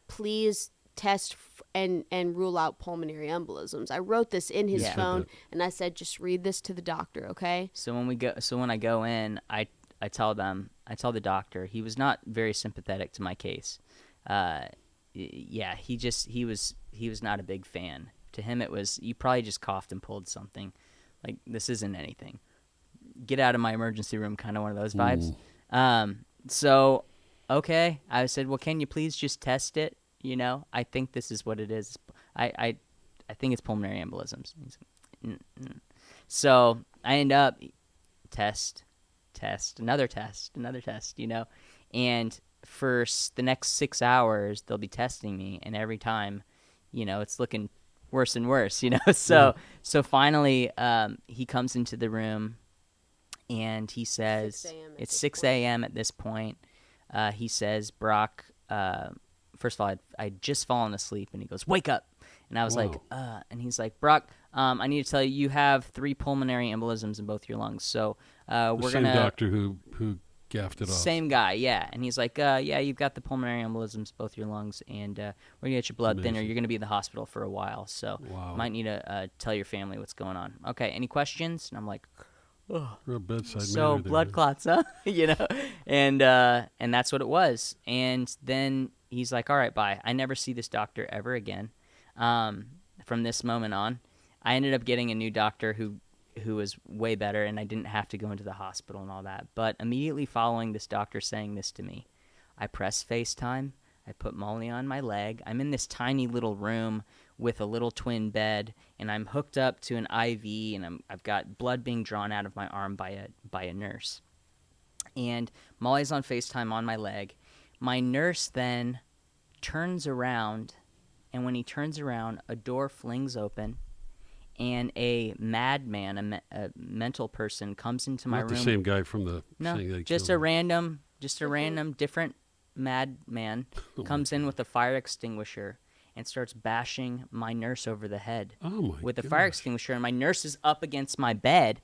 please test and rule out pulmonary embolisms. I wrote this in his Yeah. phone, and I said, just read this to the doctor, okay? So when I go in, I tell the doctor, he was not very sympathetic to my case. He was not a big fan. To him, it was, you probably just coughed and pulled something. Like, this isn't anything. Get out of my emergency room, kind of one of those vibes. So, okay. I said, well, can you please just test it? You know, I think this is what it is. I think it's pulmonary embolisms. So I end up test, another test, you know, and for the next 6 hours, they'll be testing me, and every time, you know, it's looking worse and worse, you know. So finally, he comes into the room, and he says, it's 6 a.m. at this point. He says, Brock, first of all, I'd just fallen asleep, and he goes, wake up. And I was like, and he's like, Brock, I need to tell you, you have 3 pulmonary embolisms in both your lungs. So we're same gonna doctor who gaffed it off. Same guy, yeah. And he's like, yeah, you've got the pulmonary embolisms, both your lungs, and we're gonna get your blood thinner. You're gonna be in the hospital for a while, so might need to tell your family what's going on. Okay, any questions? And I'm like, Real bedside so manner there. blood clots, huh? You know, and that's what it was. And then he's like, all right, bye. I never see this doctor ever again. From this moment on, I ended up getting a new doctor who was way better, and I didn't have to go into the hospital and all that. But immediately following this doctor saying this to me, I press FaceTime. I put Molly on my leg. I'm in this tiny little room with a little twin bed, and I'm hooked up to an IV, and I've got blood being drawn out of my arm by a nurse. And Molly's on FaceTime on my leg. My nurse then turns around, and when he turns around, a door flings open, and a madman, a mental person, comes into my Not room. the same guy from the No, thing they just killed a him. random, different madman comes in with a fire extinguisher and starts bashing my nurse over the head with a fire extinguisher. And my nurse is up against my bed,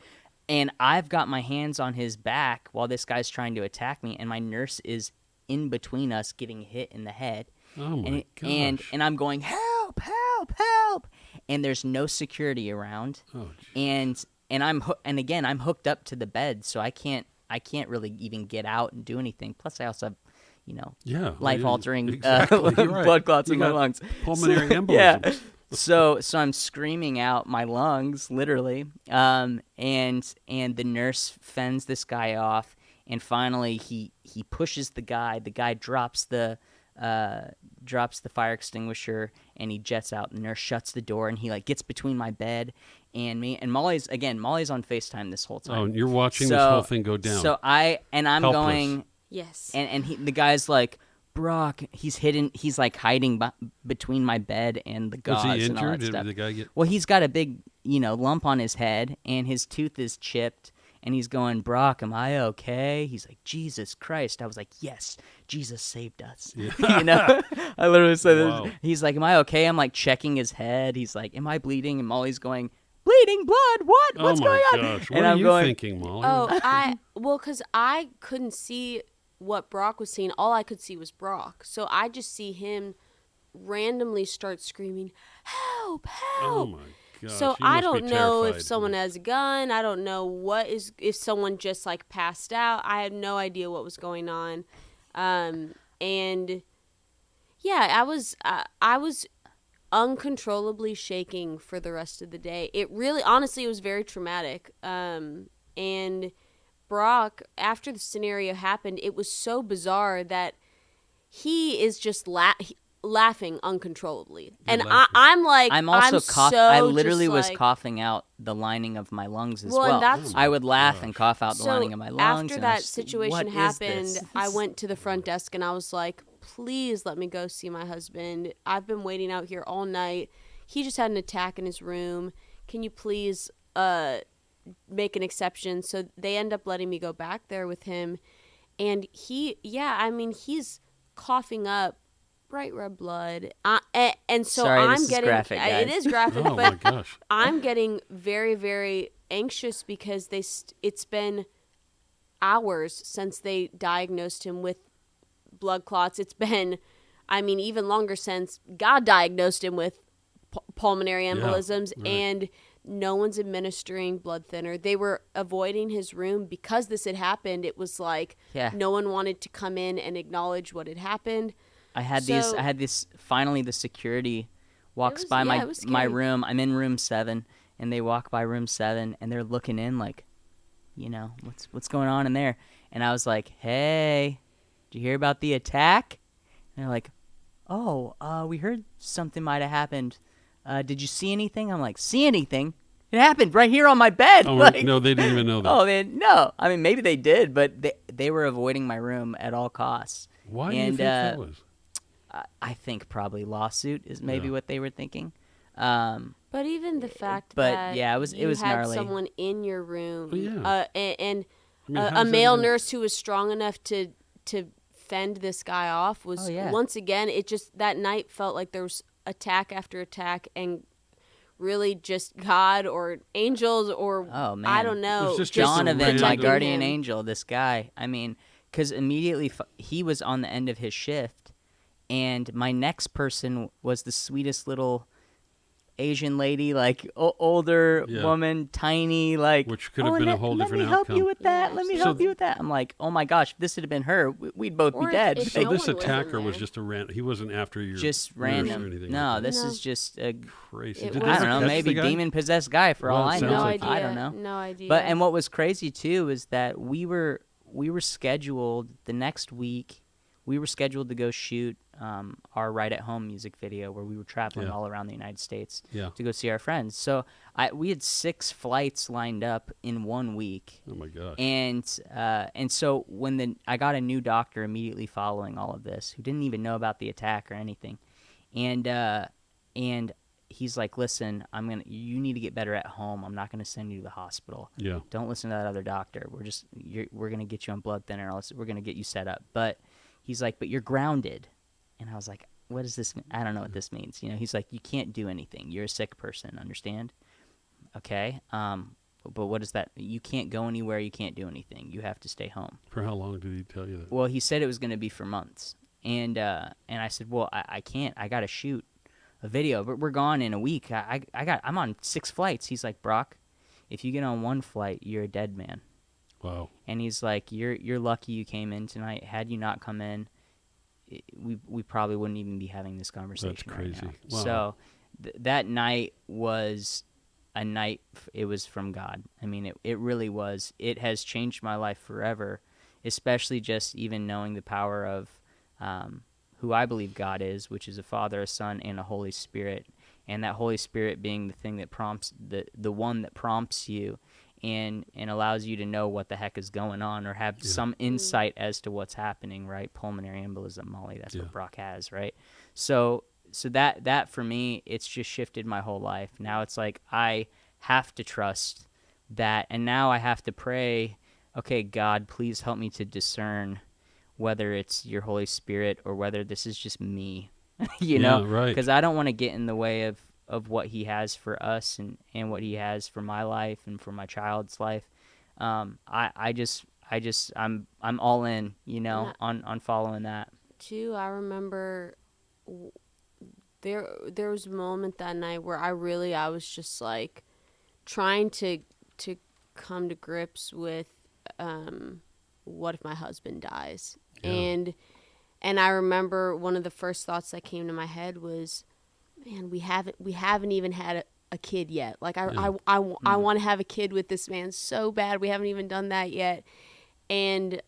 and I've got my hands on his back while this guy's trying to attack me, and my nurse is in between us getting hit in the head. Oh my and gosh. I'm going, help, help, help, and there's no security around. And I'm hooked up to the bed, so I can't really even get out and do anything. Plus I also have, you know, life altering blood clots in my lungs, pulmonary embolism. Yeah. So I'm screaming out my lungs, literally, and the nurse fends this guy off, and finally he pushes the guy. The guy drops the fire extinguisher, and he jets out. The nurse shuts the door, and he like gets between my bed and me. And Molly's on FaceTime this whole time. Oh, and you're watching this whole thing go down. So I'm Helpless. going, yes. And the guy's like, Brock, he's like hiding between my bed and the gauze. Was he and all that injured? stuff. Did the guy get? Well, he's got a big, lump on his head, and his tooth is chipped. And he's going, Brock, am I okay? He's like, Jesus Christ. I was like, yes, Jesus saved us. Yeah. I literally said this. He's like, am I okay? I'm like checking his head. He's like, am I bleeding? And Molly's going, bleeding blood? What? What's going on? Oh my gosh. And What I'm are you going, thinking, Molly? Because I couldn't see what Brock was seeing. All I could see was Brock. So I just see him randomly start screaming, help, help. Oh my gosh. So I don't know if someone has a gun. I don't know if someone just like passed out. I had no idea what was going on. And yeah, I was uncontrollably shaking for the rest of the day. It really, honestly, it was very traumatic. And Brock, after the scenario happened, it was so bizarre that he is just laughing uncontrollably. And I'm like, I'm also coughing. So I literally was coughing out the lining of my lungs as well. I would laugh and cough out the lining of my lungs. After that situation happened, I went to the front desk and I was like, please let me go see my husband. I've been waiting out here all night. He just had an attack in his room. Can you please make an exception? So they end up letting me go back there with him. And he's coughing up bright red blood, and so Sorry, I'm this getting is graphic, guys. it is graphic, Oh but my gosh. I'm getting very, very anxious because it's been hours since they diagnosed him with blood clots. It's been, even longer since God diagnosed him with pulmonary embolisms, and no one's administering blood thinner. They were avoiding his room because this had happened. It was like no one wanted to come in and acknowledge what had happened. I had this. Finally, the security walks by my room. I'm in room 7, and they walk by room 7, and they're looking in like, what's going on in there? And I was like, hey, did you hear about the attack? And they're like, oh, we heard something might have happened. Did you see anything? I'm like, see anything? It happened right here on my bed. Oh, like, no, they didn't even know that. Oh, no. I mean, maybe they did, but they were avoiding my room at all costs. Why do you think that was? I think probably lawsuit is maybe what they were thinking. But even the fact but that yeah, it was had gnarly. someone in your room, and I mean, a male nurse who was strong enough to fend this guy off was once again. It just that night felt like there was attack after attack, and really just God or angels or I don't know. It was just Donovan, my guardian him. angel. This guy. I mean, because immediately he was on the end of his shift, and my next person was the sweetest little Asian lady, like older woman, tiny, like, which could have been a whole different outcome. Let me help you with that. Yeah. Let me help you with that. I'm like, oh my gosh, if this had been her, we'd both be dead. If So no this one was in attacker was there. just a random. He wasn't after your just nurse random. or anything. No, like that. this No. is just a Crazy. It Did was- they I don't know, catch maybe the guy? demon possessed guy for all Well, it I sounds know. No like idea. I don't know. No idea. But and what was crazy too is that we were scheduled the next week. We were scheduled to go shoot our Right at Home music video where we were traveling all around the United States to go see our friends. So we had 6 flights lined up in 1 week. Oh my gosh. And so when I got a new doctor immediately following all of this, who didn't even know about the attack or anything, and he's like, "Listen, you need to get better at home. I'm not gonna send you to the hospital. Yeah. Don't listen to that other doctor. We're gonna get you on blood thinner. We're gonna get you set up." But he's like, "But you're grounded," and I was like, "What does this mean? I don't know what this means." He's like, "You can't do anything. You're a sick person. Understand?" Okay. But what is that? You can't go anywhere. You can't do anything. You have to stay home. For how long did he tell you that? Well, he said it was going to be for months, and I said, "Well, I can't. I got to shoot a video, but we're gone in a week. I'm on 6 flights." He's like, "Brock, if you get on 1 flight, you're a dead man." Wow. And he's like, "You're lucky you came in tonight. Had you not come in, we probably wouldn't even be having this conversation." That's crazy. Right now. Wow. So that night was a night. It was from God. I mean, it really was. It has changed my life forever, especially just even knowing the power of who I believe God is, which is a Father, a Son, and a Holy Spirit. And that Holy Spirit being the thing that prompts the one that prompts you and allows you to know what the heck is going on or have some insight as to what's happening, right? Pulmonary embolism, Molly, that's what Brock has, right? So that for me, it's just shifted my whole life. Now it's like I have to trust that, and now I have to pray, okay, God, please help me to discern whether it's your Holy Spirit or whether this is just me, Right. Because I don't want to get in the way of what he has for us and what he has for my life and for my child's life. I'm all in, on following that. Too, I remember there was a moment that night where I was just like trying to come to grips with what if my husband dies. And I remember one of the first thoughts that came to my head was, man, we haven't even had a kid yet. Like I want to have a kid with this man so bad. We haven't even done that yet. And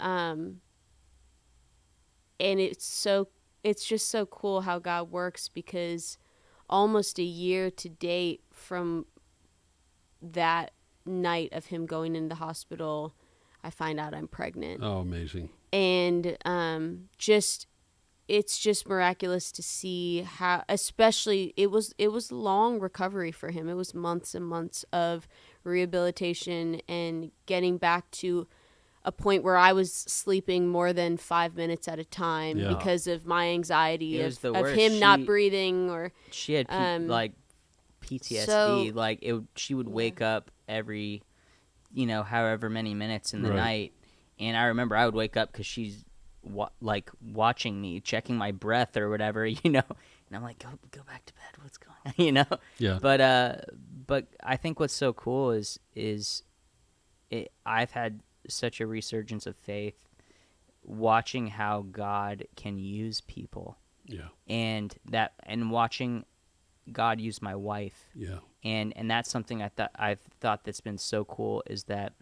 it's just so cool how God works, because almost a year to date from that night of him going into the hospital, I find out I'm pregnant. Oh, amazing. And it's just miraculous to see how, especially it was long recovery for him. It was months and months of rehabilitation and getting back to a point where I was sleeping more than 5 minutes at a time because of my anxiety of him not breathing. Or she had PTSD. She would wake up every, however many minutes in the night. And I remember I would wake up because she's watching me, checking my breath or whatever, and I'm like, go back to bed. What's going on, Yeah. But I think what's so cool is I've had such a resurgence of faith watching how God can use people. Yeah. And watching God used my wife. Yeah. And that's something I've thought that's been so cool, is that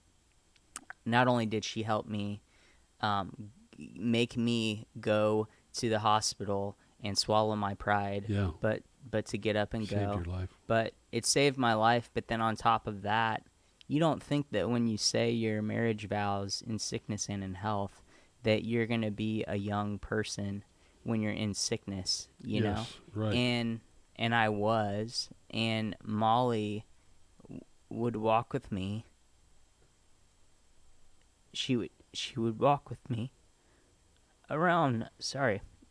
not only did she help me make me go to the hospital and swallow my pride, Yeah. but to get up and Saved go. your life. But it saved my life. But then on top of that, you don't think that when you say your marriage vows in sickness and in health, that you're going to be a young person when you're in sickness, you know? Yes, right. And I was, and Molly would walk with me. She would walk with me around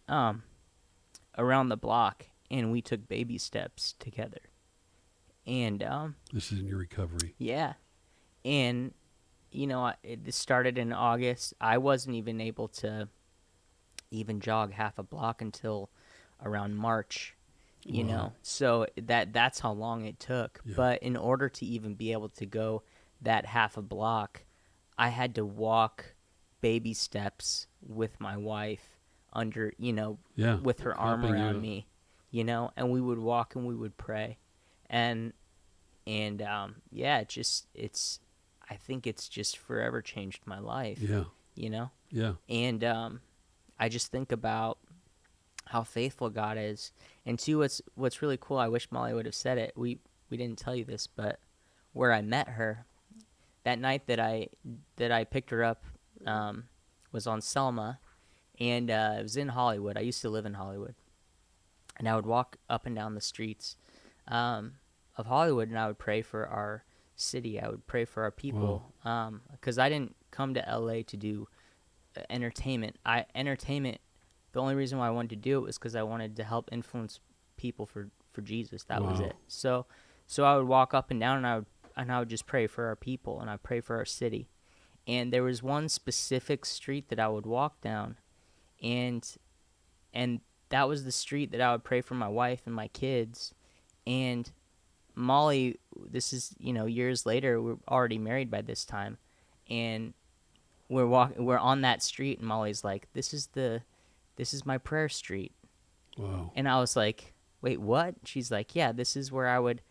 around the block, and we took baby steps together. And This is in your recovery. yeah, and this started in August. I wasn't even able to even jog half a block until around March, you Wow. know. So that's how long it took. Yeah. But in order to even be able to go that half a block, I had to walk baby steps with my wife under, Yeah. with her arm Helping around you. me, and we would walk and we would pray. And yeah, I think it's just forever changed my life, Yeah. Yeah. and I just think about how faithful God is. And two, what's really cool, I wish Molly would have said it. We didn't tell you this, but where I met her, that night that I picked her up, was on Selma, and it was in Hollywood. I used to live in Hollywood, and I would walk up and down the streets of Hollywood, and I would pray for our city. I would pray for our people, because I didn't come to LA to do entertainment. The only reason why I wanted to do it was because I wanted to help influence people for Jesus. That was Wow. it. So I would walk up and down, and I would just pray for our people, and I pray for our city. And there was one specific street that I would walk down, and that was the street that I would pray for my wife and my kids. And Molly, this is, years later, we're already married by this time, and we're on that street, and Molly's like, this is my prayer street. Wow. And I was like, wait, what? She's like, yeah, this is where I would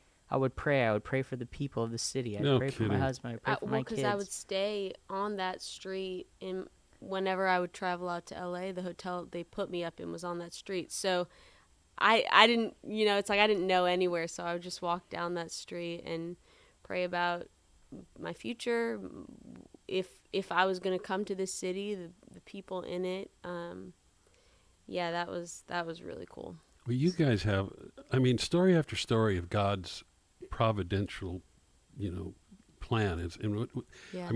pray. I would pray for the people of the city. I'd No pray for my kidding. husband. I'd pray for my kids. Because I would stay on that street, and whenever I would travel out to LA, the hotel they put me up in was on that street. So I didn't, it's like I didn't know anywhere, so I would just walk down that street and pray about my future, if I was going to come to this city, the people in it. Yeah, that was really cool. Well, you guys have, story after story of God's providential, plan. Yeah.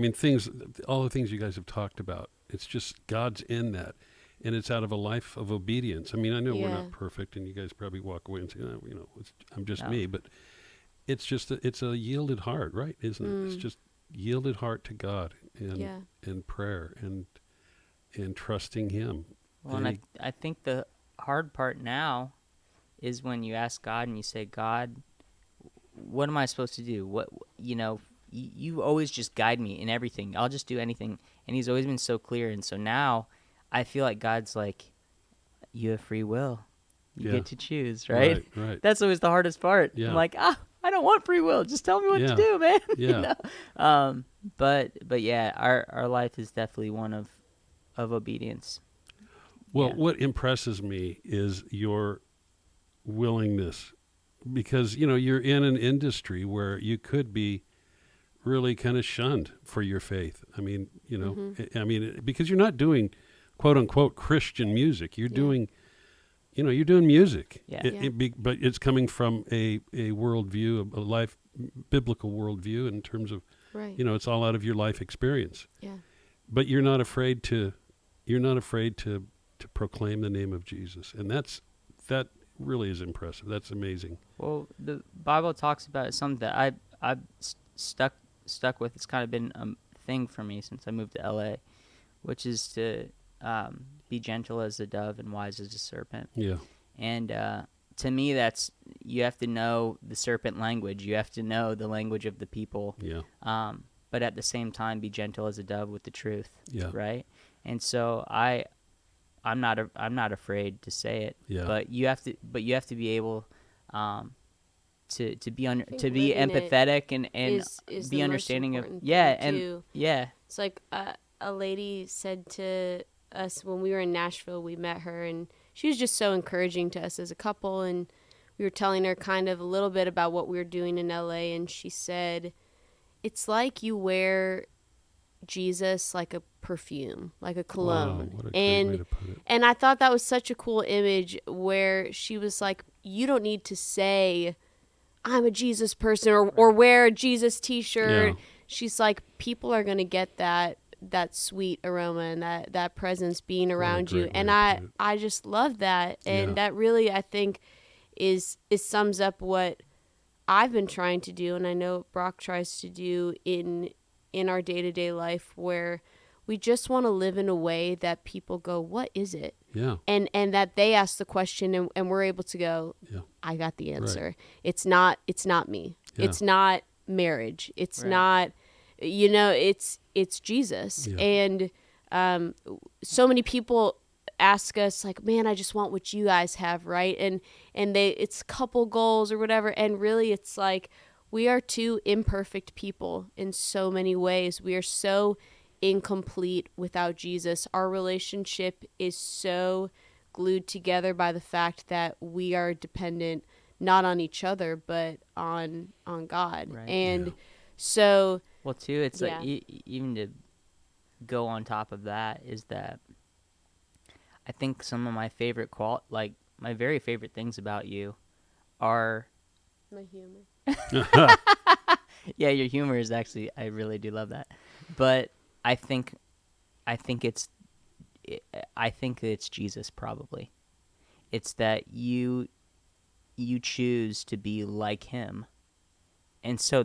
All the things you guys have talked about, it's just God's in that. And it's out of a life of obedience. I know we're not perfect, and you guys probably walk away and say, I'm just me. But it's just, it's a yielded heart, right? Isn't it? It's just yielded heart to God and prayer and trusting Him. Well, and I think the hard part now is when you ask God and you say, God, what am I supposed to do? What, you always just guide me in everything. I'll just do anything. And He's always been so clear. And so now I feel like God's like, you have free will. You get to choose, right? Right. That's always the hardest part. Yeah. I'm like, I don't want free will. Just tell me what to do, man. Yeah. But yeah, our life is definitely one of obedience. Well, Yeah. what impresses me is your willingness, because, you're in an industry where you could be really kind of shunned for your faith. Because you're not doing quote unquote Christian music. You're doing, you're doing music. Yeah. But it's coming from a worldview, a life, biblical worldview in terms of, Right. it's all out of your life experience. Yeah. But you're not afraid to proclaim the name of Jesus. And that really is impressive. That's amazing. Well, the Bible talks about it, something that I've stuck with. It's kind of been a thing for me since I moved to LA, which is to be gentle as a dove and wise as a serpent. Yeah. And to me, that's, you have to know the serpent language. You have to know the language of the people. Yeah. But at the same time, be gentle as a dove with the truth. Yeah. Right. And so I'm not afraid to say it. Yeah. But you have to be able to be think to be living it empathetic and is be the most understanding of important yeah thing, and too. yeah It's like a lady said to us when we were in Nashville, we met her, and she was just so encouraging to us as a couple. And we were telling her kind of a little bit about what we were doing in LA. And she said, it's like you wear Jesus like a perfume, like a Wow, cologne. what a great way to put it. And I thought that was such a cool image where she was like, you don't need to say, I'm a Jesus person or wear a Jesus t-shirt. Yeah. She's like, people are going to get that sweet aroma and that presence being around you. great way And to put it. I just love that. And Yeah. that really, I think, is sums up what I've been trying to do. And I know Brock tries to do in our day-to-day life, where we just want to live in a way that people go, what is it? Yeah. And that they ask the question and we're able to go, Yeah. I got the answer. Right. It's not me. Yeah. It's not marriage. It's Right. not, it's Jesus. Yeah. And so many people ask us like, man, I just want what you guys have, right? And it's couple goals or whatever. And really it's like, we are two imperfect people in so many ways. We are so incomplete without Jesus. Our relationship is so glued together by the fact that we are dependent not on each other but on God. Right. And Yeah. so well too it's Yeah. like even to go on top of that is that I think some of my favorite like my very favorite things about you are my humor. yeah, your humor is actually, I really do love that. But I think it's Jesus probably. It's that you choose to be like him. And so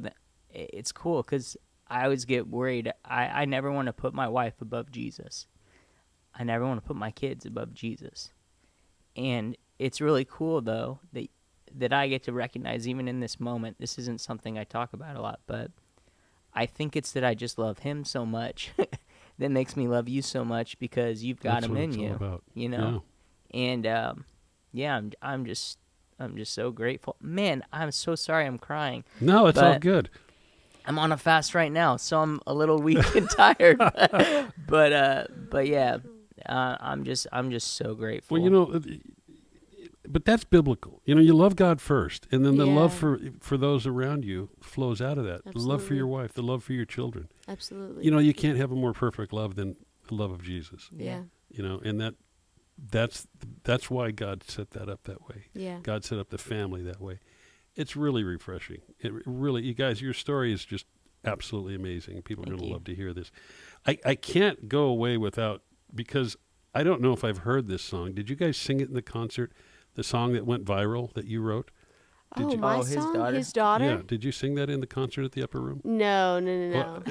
it's cool cuz I always get worried. I never want to put my wife above Jesus. I never want to put my kids above Jesus. And it's really cool though that I get to recognize even in this moment. This isn't something I talk about a lot, but I think it's that I just love him so much that makes me love you so much because you've got That's him what in it's all you, about. you know. And yeah, I'm just so grateful. Man, I'm so sorry I'm crying. No, it's all But good. I'm on a fast right now, so I'm a little weak and tired. But yeah, I'm just so grateful. Well, you know, but that's biblical. You know, you love God first, and then the love for those around you flows out of that. The love for your wife, the love for your children. Absolutely. You know, you can't have a more perfect love than the love of Jesus. Yeah. You know, and that's why God set that up that way. Yeah. God set up the family that way. It's really refreshing. It really, you guys, your story is just absolutely amazing. People are Thank going to you. love to hear this. I can't go away without, because I don't know if I've heard this song. Did you guys sing it in the concert? The song that went viral that you wrote? Did you? My Oh, his song, daughter? his daughter. Yeah. Did you sing that in the concert at the Upper Room? No. Well,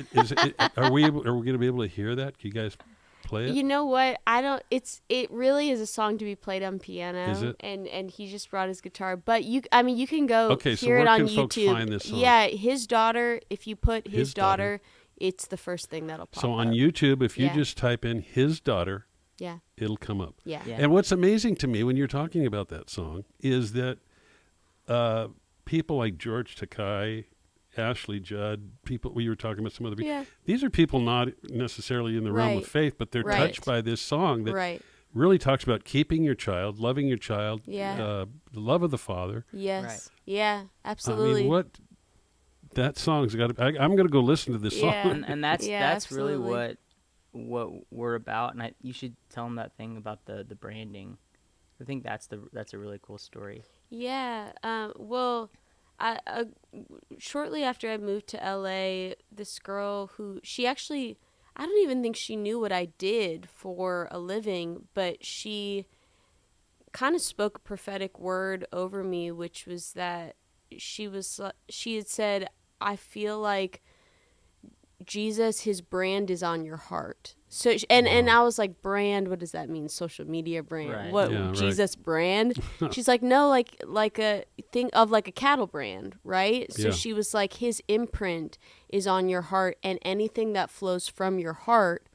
are we going to be able to hear that? Can you guys play it? You know what? I don't. It really is a song to be played on piano. Is it? And he just brought his guitar. But you can go Okay, so hear where it on can YouTube. folks find this song? Yeah, his daughter. If you put his His daughter. daughter, it's the first thing that'll pop So on up. YouTube, if you Yeah. just type in his daughter, Yeah. it'll come up. Yeah. Yeah. And what's amazing to me when you're talking about that song is that people like George Takei, Ashley Judd, people we were talking about some other people. Yeah. These are people not necessarily in the realm of Right. faith, but they're Right. touched by this song that Right. really talks about keeping your child, loving your child, Yeah. the love of the Father. Yes. Right. Yeah. I Absolutely. mean, what that song's got to. I'm going to go listen to this Yeah. song. and that's Yeah, that's really absolutely. what we're about. And you should tell them that thing about the branding. I think that's a really cool story. Yeah. Well, shortly after I moved to LA, this girl who I don't even think she knew what I did for a living, but she kind of spoke a prophetic word over me, which was that she had said, I feel like Jesus, his brand is on your heart. So and I was like, brand, what does that mean? Social media brand. Right. What Yeah, right. Jesus brand? She's like, no, like a thing of like a cattle brand, right? So Yeah. she was like, his imprint is on your heart, and anything that flows from your heart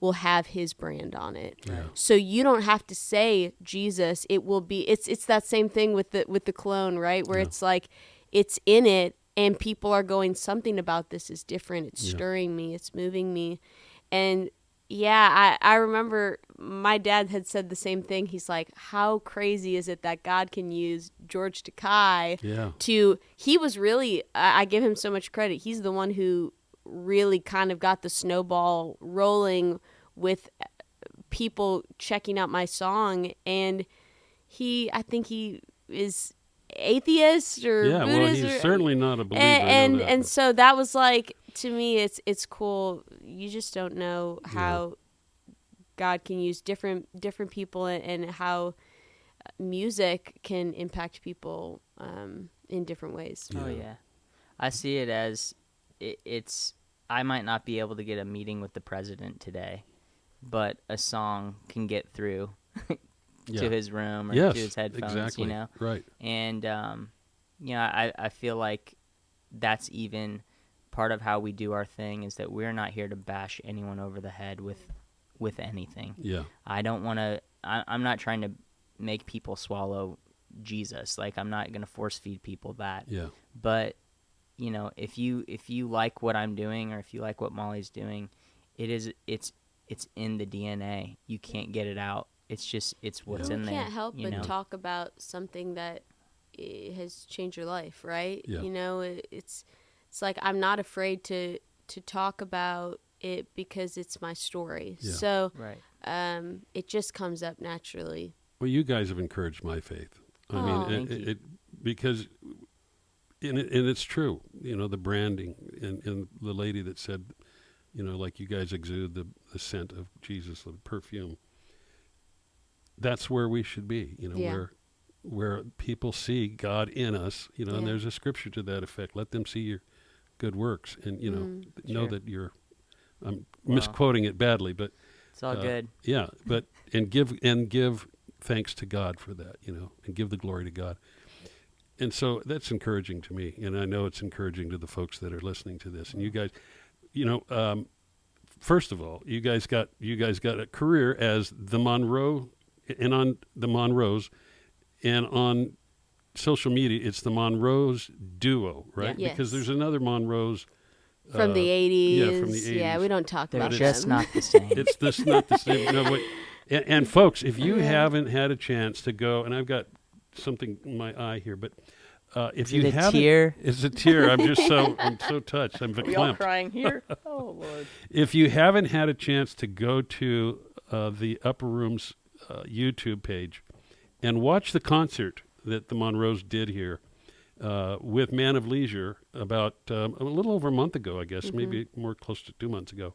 will have his brand on it. Yeah. So you don't have to say Jesus. It will be. It's that same thing with the cologne, right? Where it's like it's in it, and people are going, something about this is different. It's stirring me. It's moving me, and yeah, I remember my dad had said the same thing. He's like, how crazy is it that God can use George Takei he was really, I give him so much credit. He's the one who really kind of got the snowball rolling with people checking out my song. And I think he is atheist or Yeah, well, Buddhist. he's certainly not a believer. And so that was like, to me, it's cool. You just don't know how God can use different people and how music can impact people in different ways. Oh yeah, I see it as it's. I might not be able to get a meeting with the president today, but a song can get through to his room or to his headphones. Exactly. You know, right? And I feel like that's even part of how we do our thing, is that we're not here to bash anyone over the head with anything. Yeah. I don't want to. I'm not trying to make people swallow Jesus. Like, I'm not going to force feed people that. Yeah. But if you like what I'm doing, or if you like what Molly's doing, it's in the DNA. You can't get it out. It's what's in there. You can't help but know? talk about something that has changed your life, right? Yeah. It's like, I'm not afraid to talk about it because it's my story. Yeah. So right. It just comes up naturally. Well, you guys have encouraged my faith. I mean, it because, and it's true. The branding and the lady that said, like, you guys exude the scent of Jesus, the perfume. That's where we should be. Where people see God in us. And there's a scripture to that effect. Let them see your good works, and know that you're. I'm misquoting it badly, but it's all good. Yeah, but and give thanks to God for that, and give the glory to God. And so that's encouraging to me, and I know it's encouraging to the folks that are listening to this. And you guys, first of all, you guys got a career as the Monroe, and on the Monroes, and on social media, it's the Monroes duo, right? Yeah. Because Yes. there's another Monroes. From the 80s. Yeah, from the 80s. Yeah, we don't talk They're about just them. not the same. It's this not the same. No, wait. And folks, if you haven't had a chance to go, and I've got something in my eye here, but if you haven't, tear? It's a tear. I'm so touched. I'm We all verklempt. crying here? Oh Lord! If you haven't had a chance to go to the Upper Room's YouTube page and watch the concert that the Monroes did here with Man of Leisure about a little over a month ago, I guess, maybe more close to 2 months ago.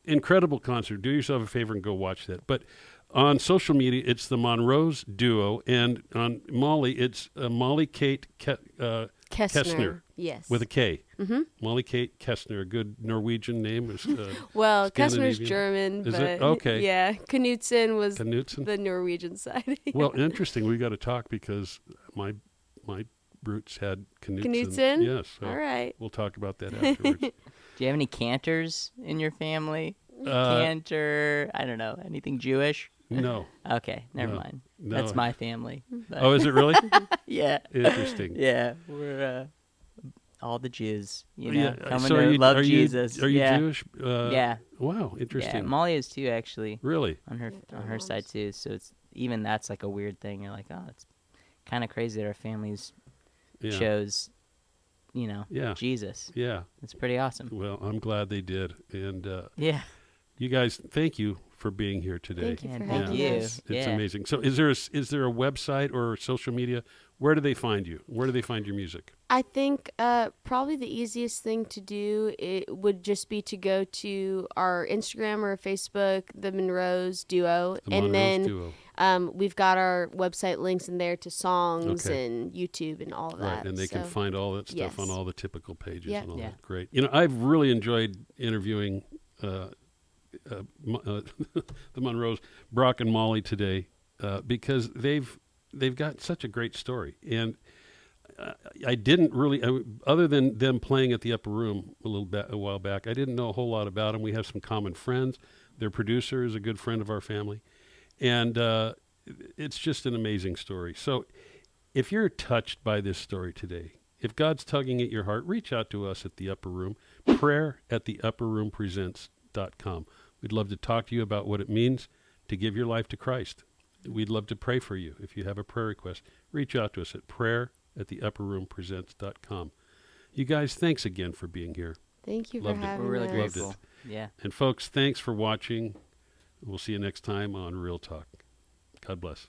Incredible concert. Do yourself a favor and go watch that. But on social media, it's the Monroes duo, and on Molly, it's Molly Kate Kestner. Yes. With a K. Mm-hmm. Molly Kate Kestner, a good Norwegian name. Well, Kestner's Scandinavian. German, Is but it? Okay. yeah, Knudsen was Knudsen? the Norwegian side. Well, interesting. We got to talk because my roots had Knudsen. Knudsen? Yes. So All right. we'll talk about that afterwards. Do you have any cantors in your family? Cantor, I don't know, anything Jewish? No. Okay, never No. mind. No. That's my family. But Oh, is it really? yeah. Interesting. Yeah, we're all the Jews, Yeah, coming so to love are Jesus. Are you yeah. Jewish? Yeah. Wow, Yeah, interesting. Molly is too, actually, Really? on her side too. So it's even that's like a weird thing. You're like, oh, it's kind of crazy that our families Yeah. chose, Yeah. Jesus. Yeah. It's pretty awesome. Well, I'm glad they did. And Yeah. you guys, thank you for being here today. Thank you Yeah, for thank having you. us. It's Yeah. amazing. So is there a website or social media? Where do they find you? Where do they find your music? I think probably the easiest thing to do would just be to go to our Instagram or Facebook, the Monroes Duo, The and Monroes then Duo. we've got our website links in there to songs Okay. and YouTube and all of that. Right, and they can So, find all that stuff on yes. all the typical pages Yeah. and all Yeah. that. Great. I've really enjoyed interviewing the Monroes, Brock and Molly today, because they've got such a great story. And I didn't really, other than them playing at the Upper Room a while back, I didn't know a whole lot about them. We have some common friends. Their producer is a good friend of our family. And it's just an amazing story. So if you're touched by this story today, if God's tugging at your heart, reach out to us at The Upper Room, prayer@theupperroompresents.com. We'd love to talk to you about what it means to give your life to Christ. We'd love to pray for you. If you have a prayer request, reach out to us at prayer@theupperroompresents.com. You guys, thanks again for being here. Thank you Loved for it. having We're really us. grateful. Yeah. And folks, thanks for watching. We'll see you next time on Real Talk. God bless.